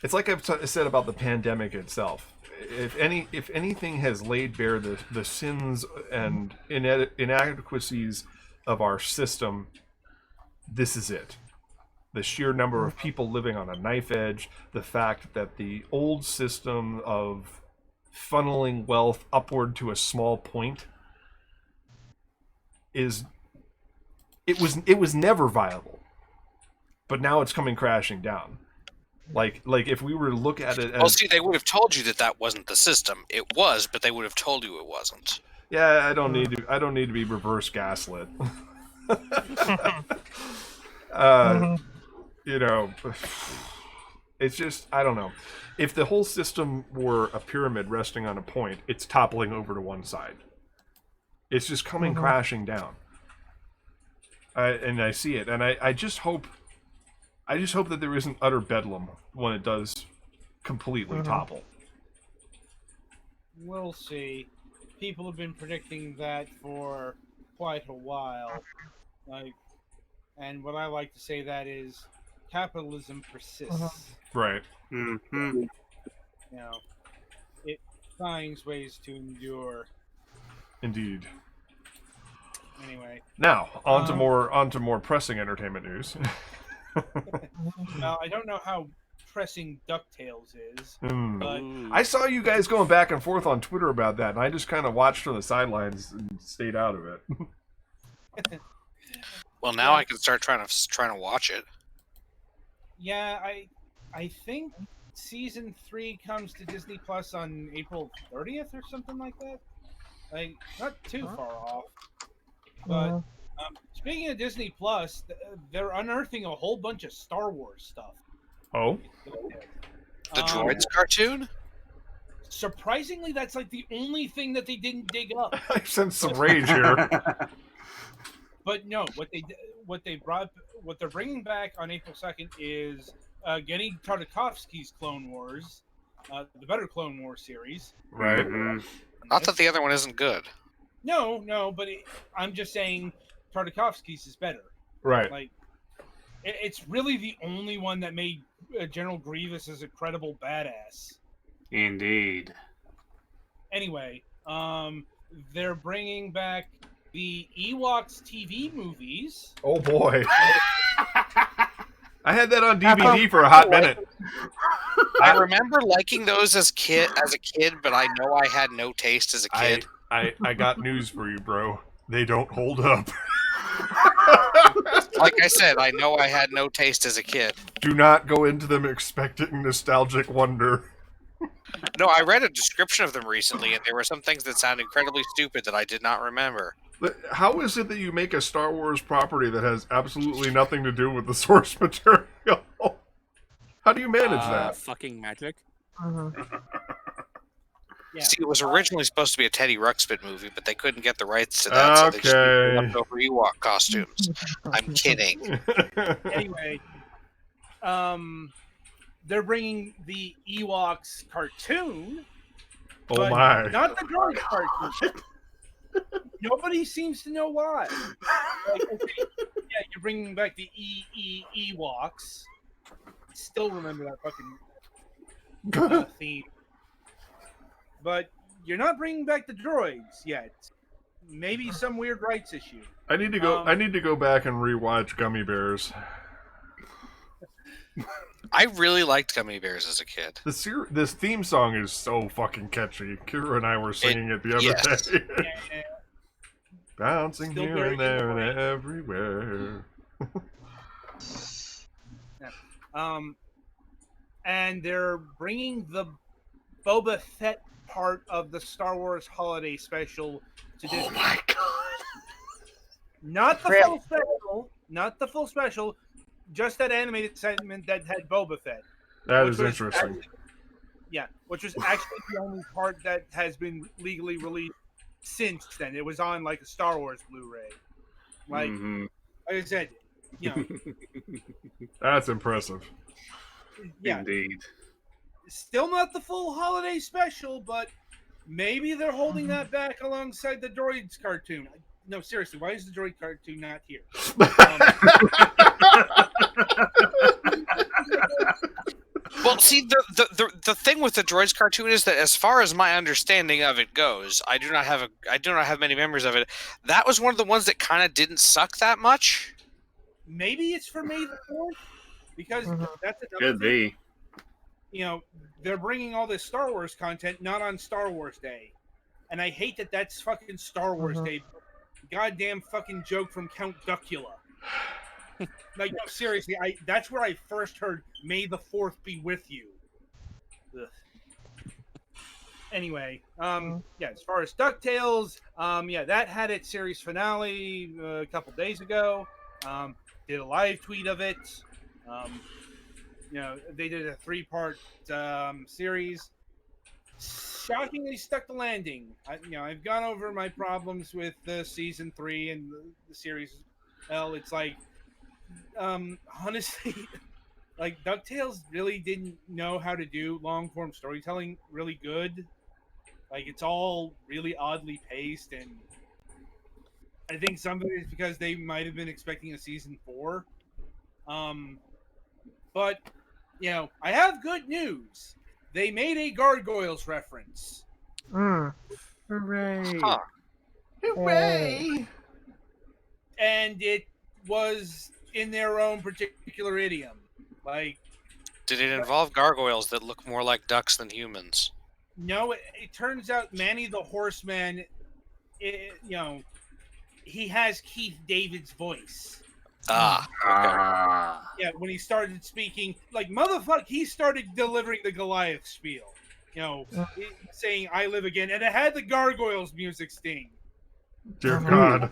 I've said about the pandemic itself. If anything has laid bare the sins and inadequacies of our system, this is it. The sheer number of people living on a knife edge, the fact that the old system of funneling wealth upward to a small point it was never viable. But now it's coming crashing down. Like if we were to look at it as... Well, see, they would have told you that wasn't the system. It was, but they would have told you it wasn't. Yeah, I don't need to be reverse gaslit. You know, it's just, I don't know. If the whole system were a pyramid resting on a point, it's toppling over to one side. It's just coming crashing down. And I see it, and I just hope that there isn't utter bedlam when it does completely topple. We'll see. People have been predicting that for quite a while. And what I like to say that is capitalism persists. Right. You know, it finds ways to endure. Indeed. Anyway. Now, on to more pressing entertainment news. Now, I don't know how pressing DuckTales is, but I saw you guys going back and forth on Twitter about that, and I just kind of watched from the sidelines and stayed out of it. Well, now I can start trying to watch it. Yeah, I think season 3 comes to Disney Plus on April 30th or something like that. Like, not too far off. But speaking of Disney Plus, they're unearthing a whole bunch of Star Wars stuff. Oh? The Droids cartoon? Surprisingly, that's like the only thing that they didn't dig up. I sense some rage here. But no, what they're bringing back on April 2nd is Genndy Tartakovsky's Clone Wars, the better Clone Wars series. Right. Not that the other one isn't good. No, but I'm just saying Tartakovsky's is better. Right. Like, it's really the only one that made General Grievous as a credible badass. Indeed. Anyway, they're bringing back the Ewoks TV movies. Oh boy. I had that on DVD for a hot minute. I remember liking those as a kid, but I know I had no taste as a kid. I got news for you, bro. They don't hold up. Like I said, I know I had no taste as a kid. Do not go into them expecting nostalgic wonder. No, I read a description of them recently, and there were some things that sound incredibly stupid that I did not remember. How is it that you make a Star Wars property that has absolutely nothing to do with the source material? How do you manage that? Fucking magic. Yeah. See, it was originally supposed to be a Teddy Ruxpin movie, but they couldn't get the rights to that, so they just Okay. left over Ewok costumes. I'm kidding. Anyway, they're bringing the Ewoks cartoon. Oh but my. Not the droid cartoon. Nobody seems to know why. Like, okay, yeah, you're bringing back the Ewoks. Still remember that fucking theme. But you're not bringing back the droids yet. Maybe some weird rights issue. I need to go. I need to go back and rewatch Gummy Bears. I really liked Gummy Bears as a kid. This theme song is so fucking catchy. Kira and I were singing it the other yes. day. Yeah. Bouncing Still here very and there and annoying. everywhere. And they're bringing the Boba Fett part of the Star Wars Holiday Special to Disney. Oh my god. Not the full special. Not the full special. Just that animated segment that had Boba Fett. That which is was interesting. actually- yeah, which was actually the only part that has been legally released since then. It was on like a Star Wars Blu-ray. Like, Mhm. like I said, you know, That's impressive. yeah, Indeed. still not the full holiday special, but maybe they're holding that back alongside the Droids cartoon. No, seriously, why is the Droid cartoon not here? Well, see, the thing with the Droids cartoon is that, as far as my understanding of it goes, I do not have many memories of it. That was one of the ones that kind of didn't suck that much. Maybe it's for May the 4th, because that's another Could thing. be. You know, they're bringing all this Star Wars content not on Star Wars Day, and I hate that that's fucking Star Wars Day. Goddamn fucking joke from Count Duckula. Like, no, seriously, that's where I first heard "May the 4th be with you." Ugh. Anyway, yeah, as far as DuckTales, yeah, that had its series finale a couple days ago. Did a live tweet of it. You know, they did a 3-part series. Shockingly stuck the landing. I've gone over my problems with season 3 and the series. Well, it's like, honestly, like DuckTales really didn't know how to do long-form storytelling really good. Like, it's all really oddly paced, and I think some of it is because they might have been expecting a season 4. But, you know, I have good news. They made a Gargoyles reference. Hooray. Huh. Hooray! And it was in their own particular idiom. Like, Did it involve gargoyles that look more like ducks than humans? no, it turns out Manny the Horseman, he has Keith David's voice. Ah. Yeah, when he started speaking, like, motherfucker, he started delivering the Goliath spiel. Saying, "I live again," and it had the Gargoyles music sting. Dear God.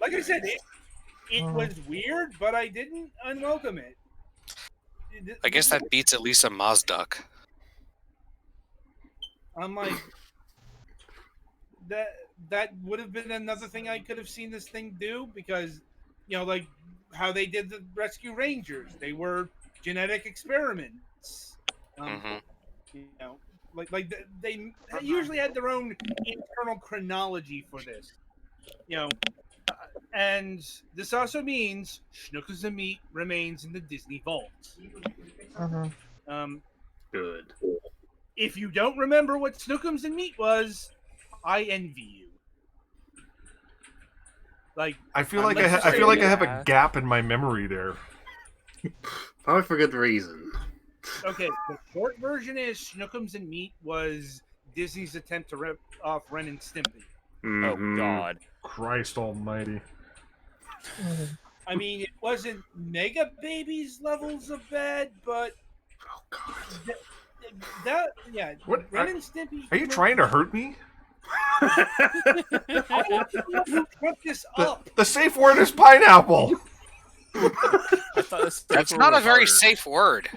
Like I said, it was weird, but I didn't unwelcome it. I guess that beats at least a Mazduck. I'm like, that would have been another thing I could have seen this thing do, because, like how they did the Rescue Rangers, they were genetic experiments. Like they usually had their own internal chronology for this. And this also means Schnookums and Meat remains in the Disney vault. Good. If you don't remember what Snookums and Meat was, I envy you. Like, I feel like unless I you feel say like I have a that. gap in my memory there. Probably for good reason. Okay, the short version is Snookums and Meat was Disney's attempt to rip off Ren and Stimpy. Oh Mhm. God. Christ Almighty! I mean, it wasn't Mega Babies levels of bad, but Oh God. What? Ren and Stimpy. Are you trying to hurt me? I want to know who trumped this up. The safe word is pineapple. I thought this That's safer not a was very harder. safe word.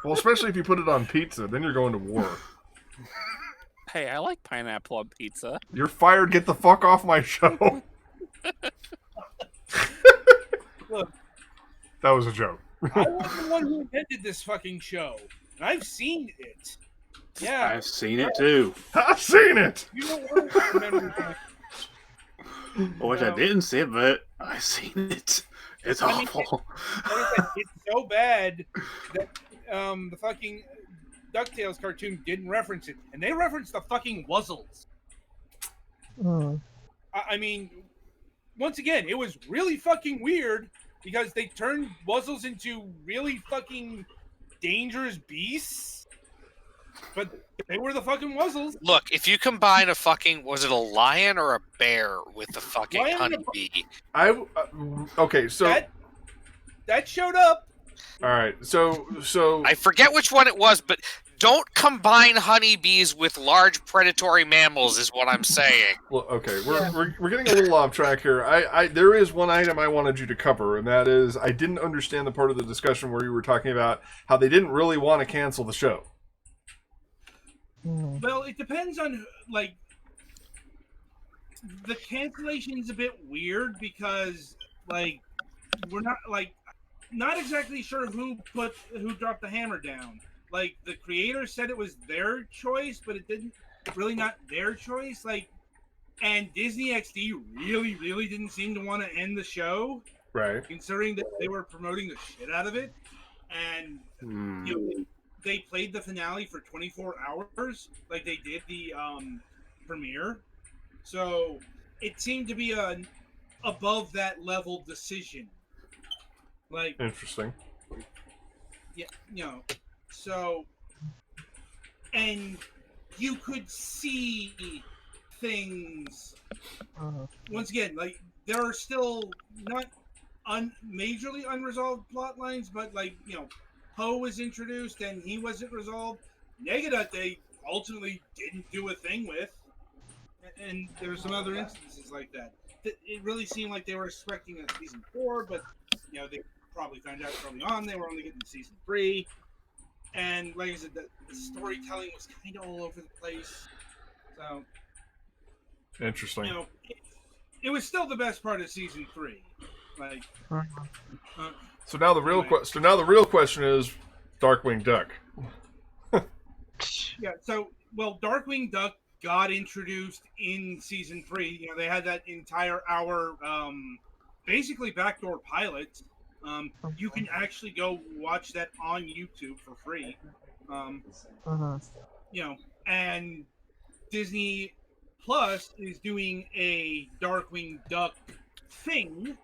Well, especially if you put it on pizza, then you're going to war. Hey, I like pineapple on pizza. You're fired. Get the fuck off my show. Look, That was a joke. I was the one who invented this fucking show, and I've seen it. Yeah, I've seen it too. I've seen it. you don't want to remember. I wish I didn't see it, but I've seen it. It's I mean, awful. Like I said, it's so bad that the fucking DuckTales cartoon didn't reference it, and they referenced the fucking Wuzzles. I mean, once again, it was really fucking weird because they turned Wuzzles into really fucking dangerous beasts, but they were the fucking Wuzzles. Look, if you combine a fucking, was it a lion or a bear with the fucking Lion and a- honeybee? Okay. So That showed up. all right. So I forget which one it was, but don't combine honeybees with large predatory mammals, is what I'm saying. well, okay. We're getting a little off track here. There is one item I wanted you to cover, and that is I didn't understand the part of the discussion where you were talking about how they didn't really want to cancel the show. Well, it depends on, like, the cancellation's a bit weird because, like, we're not exactly sure who dropped the hammer down. Like, the creators said it was their choice, but it didn't really not their choice. Like, and Disney XD really, really didn't seem to want to end the show, Right. considering that they were promoting the shit out of it. And you know, they played the finale for 24 hours, like they did the premiere. So it seemed to be an above that level decision. Like, Interesting. yeah, you know, so, and you could see things. Once again, like, there are still not majorly unresolved plot lines, but, like, you know, Poe was introduced and he wasn't resolved. Negaduck they ultimately didn't do a thing with, and there were some other instances like that. It really seemed like they were expecting a season 4, but, you know, they probably found out early on they were only getting season 3. And like I said, the storytelling was kind of all over the place. So, Interesting. you know, it was still the best part of season 3. Like, So now the real question is Darkwing Duck. yeah. So, well, Darkwing Duck got introduced in season 3. You know, they had that entire hour, basically backdoor pilot. You can actually go watch that on YouTube for free. You know, and Disney Plus is doing a Darkwing Duck thing.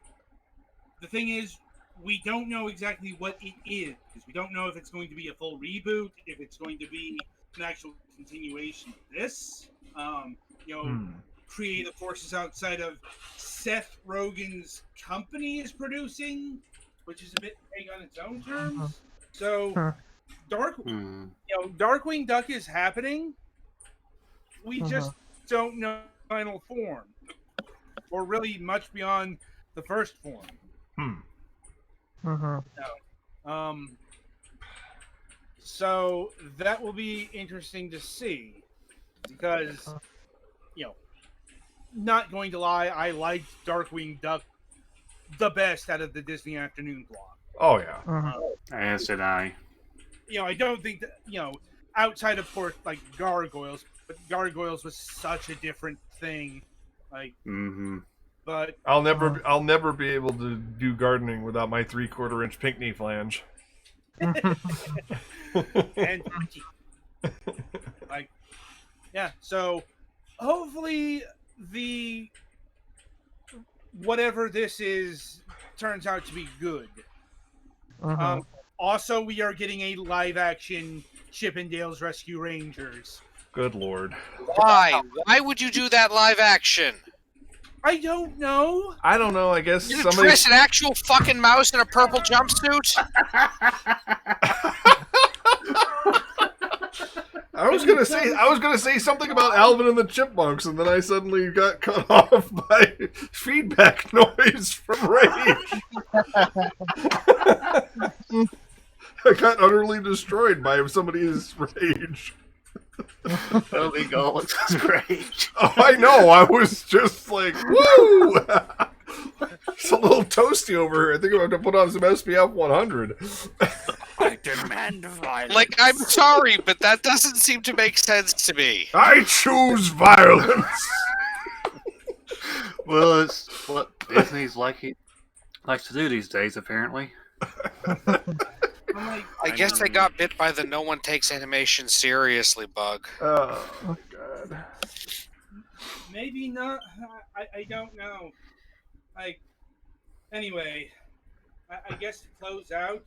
The thing is, we don't know exactly what it is. We don't know if it's going to be a full reboot, if it's going to be an actual continuation of this. You know, creative forces outside of Seth Rogen's company is producing, which is a bit vague on its own terms. So, Darkwing Duck is happening. We just don't know final form, or really much beyond the first form. So that will be interesting to see, because, you know, not going to lie, I liked Darkwing Duck the best out of the Disney Afternoon block. Oh yeah. As did I. You know, I don't think that, you know, outside of course like Gargoyles, but Gargoyles was such a different thing. Like, But I'll never be able to do gardening without my 3/4 inch Pinckney flange. and like, yeah. So hopefully the whatever this is turns out to be good. Also, we are getting a live action Chippendales Rescue Rangers. Good lord. Why? Why would you do that live action? I don't know. I don't know. I guess You somebody. dress an actual fucking mouse in a purple jumpsuit? I was gonna say something about Alvin and the Chipmunks, and then I suddenly got cut off by feedback noise from Rage. I got utterly destroyed by somebody's rage. Illegal. It's rage. Oh, I know. I was just like, woo! It's a little toasty over here. I think I'm going to put on some SPF 100. I demand violence. Like, I'm sorry, but that doesn't seem to make sense to me. I choose violence. Well, it's what Disney's likes to do these days, apparently. I guess they got bit by the no one takes animation seriously bug. Oh, God. Maybe not. I don't know. Like, anyway, I guess to close out,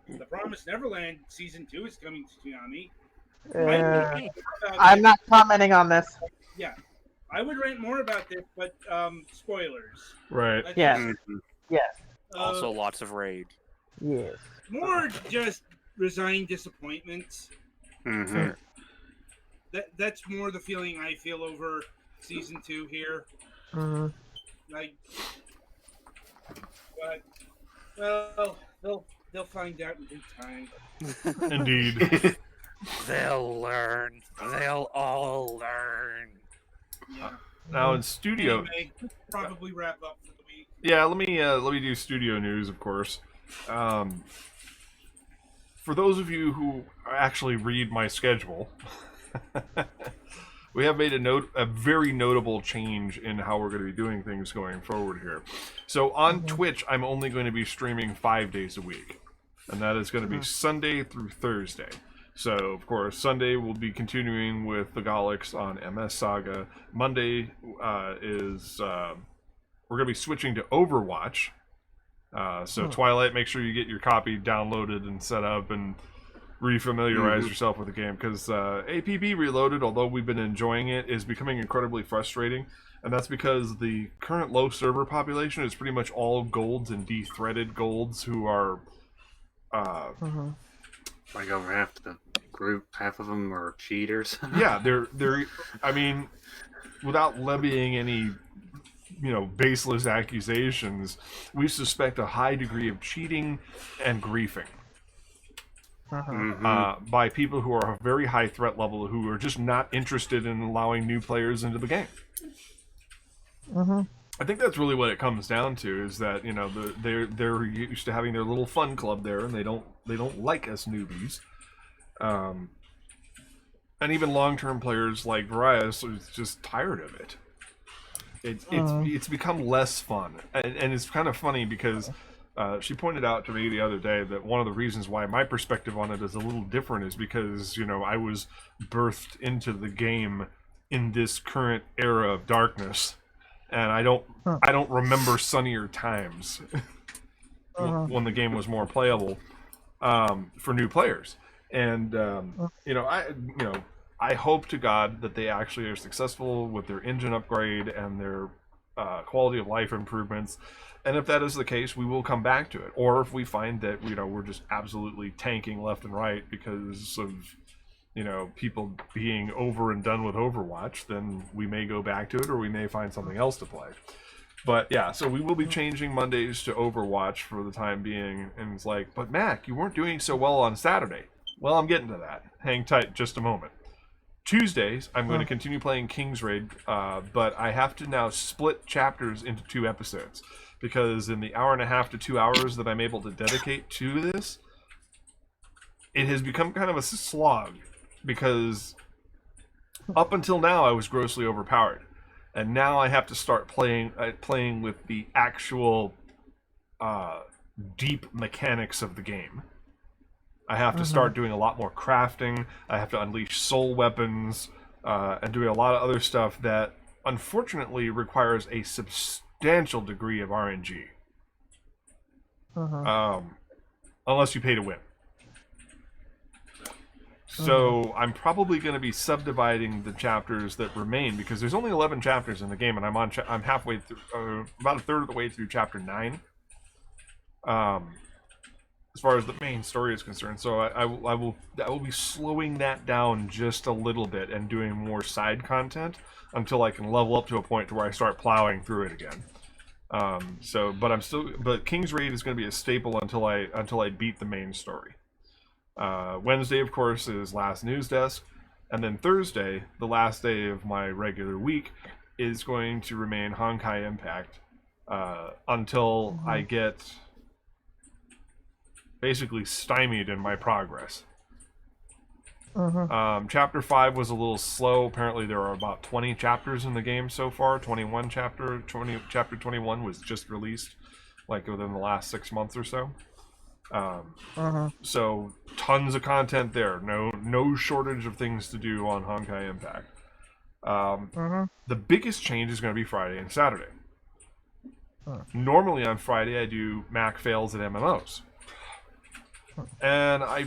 The Promised Neverland Season 2 is coming to Toonami. I'm not commenting on this. Yeah. I would rant more about this, but spoilers. Right. Let's Yes. just- Yes. Also, lots of rage. Yes. more just resigned disappointment. Mm-hmm. That's more the feeling I feel over season 2 here. Like, but well, they'll find out in due time. Indeed. They'll learn. They'll all learn. Yeah. Now in studio, Anyway, probably wrap up for the week. yeah. Let me do studio news, of course. For those of you who actually read my schedule, we have made a very notable change in how we're going to be doing things going forward here. So on Twitch, I'm only going to be streaming 5 days a week, and that is going to be Sunday through Thursday. So, of course, Sunday we'll be continuing with the Golics on MS Saga. Monday is we're going to be switching to Overwatch. So Twilight, make sure you get your copy downloaded and set up and refamiliarize yourself with the game, because APB Reloaded, although we've been enjoying it, is becoming incredibly frustrating, and that's because the current low server population is pretty much all golds and de-threaded golds who are Like over half the group, half of them are cheaters. yeah, they're I mean, without levying any baseless accusations, we suspect a high degree of cheating and griefing by people who are a very high threat level, who are just not interested in allowing new players into the game. I think that's really what it comes down to, is that they're used to having their little fun club there, and they don't like us newbies. And even long-term players like Varias are just tired of it. It's become less fun, and it's kind of funny because she pointed out to me the other day that one of the reasons why my perspective on it is a little different is because I was birthed into the game in this current era of darkness, and I don't remember sunnier times when the game was more playable for new players, and I hope to God that they actually are successful with their engine upgrade and their quality of life improvements. And if that is the case, we will come back to it. Or if we find that we're just absolutely tanking left and right because of people being over and done with Overwatch, then we may go back to it, or we may find something else to play. But yeah, so we will be changing Mondays to Overwatch for the time being. And it's like, but Mac, you weren't doing so well on Saturday. Well, I'm getting to that. Hang tight just a moment. Tuesdays, I'm going to continue playing King's Raid, but I have to now split chapters into 2 episodes, because in the hour and a half to 2 hours that I'm able to dedicate to this, it has become kind of a slog, because up until now I was grossly overpowered. and now I have to start playing with the actual deep mechanics of the game. I have to start doing a lot more crafting. I have to unleash soul weapons and doing a lot of other stuff that unfortunately requires a substantial degree of RNG. Unless you pay to win. So I'm probably going to be subdividing the chapters that remain because there's only 11 chapters in the game, and I'm halfway through, about a third of the way through chapter 9. As far as the main story is concerned, so I will be slowing that down just a little bit and doing more side content until I can level up to a point to where I start plowing through it again. But King's Raid is going to be a staple until I beat the main story. Wednesday, of course, is last Newsdesk, and then Thursday, the last day of my regular week, is going to remain Honkai Impact until I get basically stymied in my progress. Chapter 5 was a little slow. Apparently there are about 20 chapters in the game so far. Chapter 21 was just released like within the last 6 months or so. So tons of content there. No shortage of things to do on Honkai Impact. The biggest change is going to be Friday and Saturday. Normally on Friday I do Mac fails at MMOs. And I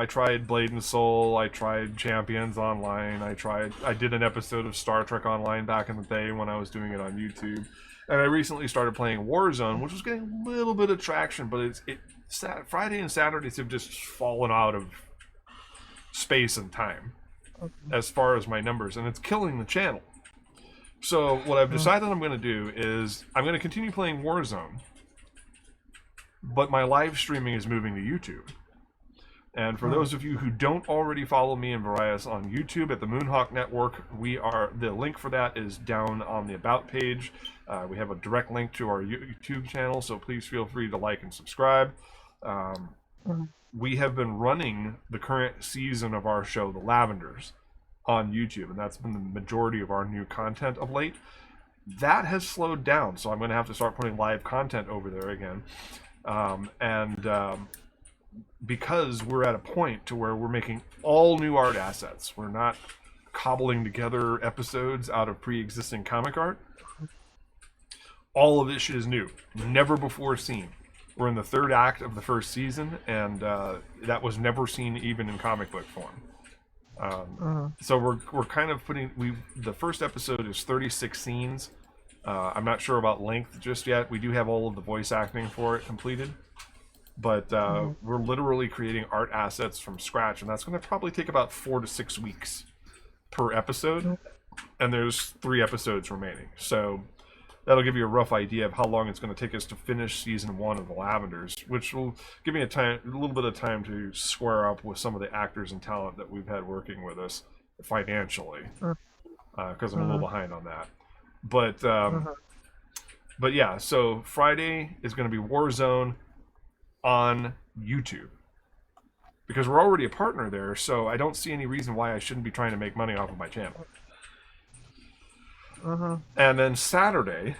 tried Blade and Soul, I tried Champions Online, I did an episode of Star Trek Online back in the day when I was doing it on YouTube. And I recently started playing Warzone, which was getting a little bit of traction, but Friday and Saturdays have just fallen out of space and time as far as my numbers, and it's killing the channel. So what I've decided I'm going to do is I'm going to continue playing Warzone, but my live streaming is moving to YouTube. And for those of you who don't already follow me and Varias on YouTube at the Moonhawk Network, the link for that is down on the About page. We have a direct link to our YouTube channel, so please feel free to like and subscribe. We have been running the current season of our show, The Lavenders, on YouTube, and that's been the majority of our new content of late. That has slowed down, so I'm going to have to start putting live content over there again. Because we're at a point to where we're making all new art assets. We're not cobbling together episodes out of pre-existing comic art. All of this shit is new, never before seen. We're in the third act of the first season, and that was never seen even in comic book form. So we're kind of the first episode is 36 scenes. I'm not sure about length just yet. We do have all of the voice acting for it completed. But we're literally creating art assets from scratch, and that's going to probably take about 4 to 6 weeks per episode, and there's 3 episodes remaining. So that'll give you a rough idea of how long it's going to take us to finish season 1 of The Lavenders, which will give me a little bit of time to square up with some of the actors and talent that we've had working with us financially, because I'm a little behind on that. But yeah, so Friday is going to be Warzone on YouTube, because we're already a partner there, so I don't see any reason why I shouldn't be trying to make money off of my channel. And then Saturday,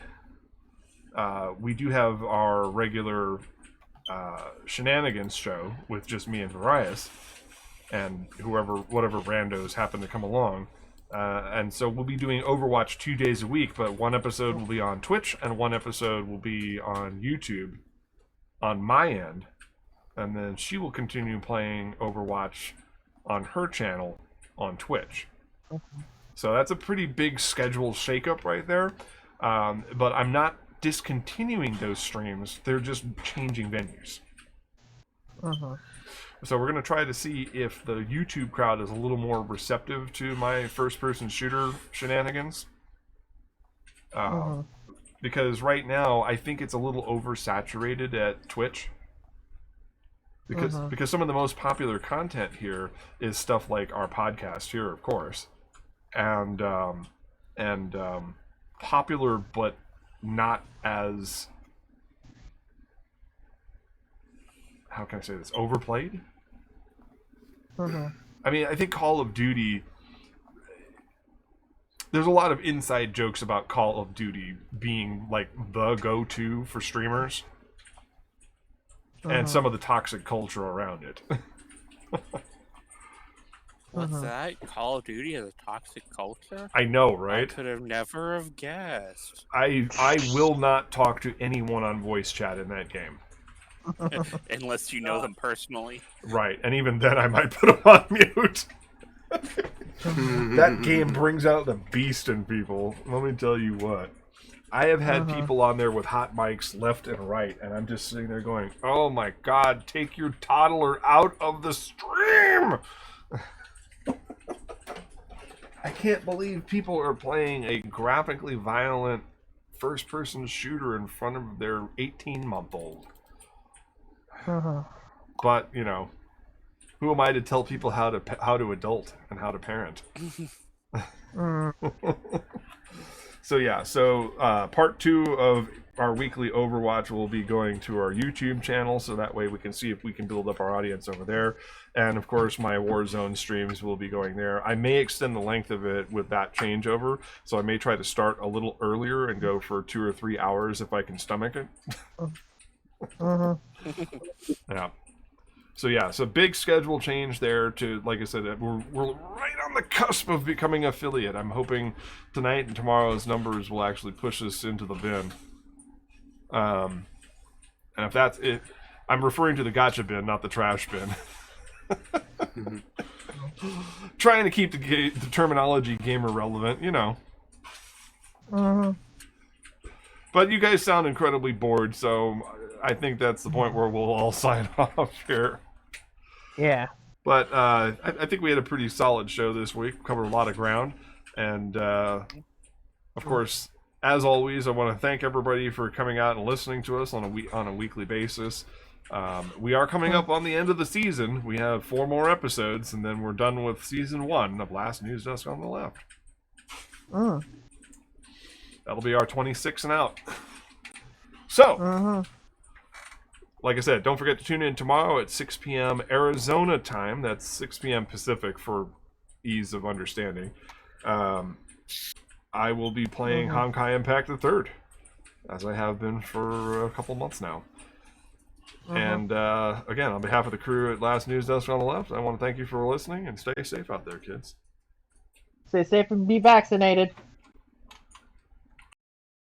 we do have our regular shenanigans show with just me and Varias and whatever randos happen to come along. And so we'll be doing Overwatch 2 days a week, but one episode will be on Twitch and one episode will be on YouTube on my end, and then she will continue playing Overwatch on her channel on Twitch. So that's a pretty big schedule shakeup right there. But I'm not discontinuing those streams, they're just changing venues. So we're going to try to see if the YouTube crowd is a little more receptive to my first-person shooter shenanigans. Because right now, I think it's a little oversaturated at Twitch. Because some of the most popular content here is stuff like our podcast here, of course, and popular but not as, how can I say this, overplayed. I mean, I think Call of Duty, there's a lot of inside jokes about Call of Duty being like the go-to for streamers, and some of the toxic culture around it. What's that? Call of Duty has a toxic culture? I know, I right? could have never have guessed. I will not talk to anyone on voice chat in that game. Unless you know them personally. Right, and even then I might put them on mute. That game brings out the beast in people. Let me tell you what. I have had people on there with hot mics left and right, and I'm just sitting there going, oh my god, take your toddler out of the stream! I can't believe people are playing a graphically violent first-person shooter in front of their 18-month-old. But, you know, who am I to tell people how to adult and how to parent? So part 2 of our weekly Overwatch will be going to our YouTube channel, so that way we can see if we can build up our audience over there. And of course, my Warzone streams will be going there. I may extend the length of it with that changeover, so I may try to start a little earlier and go for 2 or 3 hours if I can stomach it. Yeah. So big schedule change there to, like I said, we're right on the cusp of becoming affiliate. I'm hoping tonight and tomorrow's numbers will actually push us into the bin. And if that's it, I'm referring to the gotcha bin, not the trash bin. Trying to keep the terminology gamer relevant, you know. But you guys sound incredibly bored, so I think that's the point where we'll all sign off here. Yeah. But I think we had a pretty solid show this week. Covered a lot of ground. And, of course, as always, I want to thank everybody for coming out and listening to us on a weekly basis. We are coming up on the end of the season. We have 4 more episodes, and then we're done with season 1 of Last Newsdesk on the Left. That'll be our 26 and out. So, like I said, don't forget to tune in tomorrow at 6 p.m. Arizona time. That's 6 p.m. Pacific for ease of understanding. I will be playing Honkai Impact the 3rd, as I have been for a couple months now. And again, on behalf of the crew at Last News Desk on the Left, I want to thank you for listening, and stay safe out there, kids. Stay safe and be vaccinated.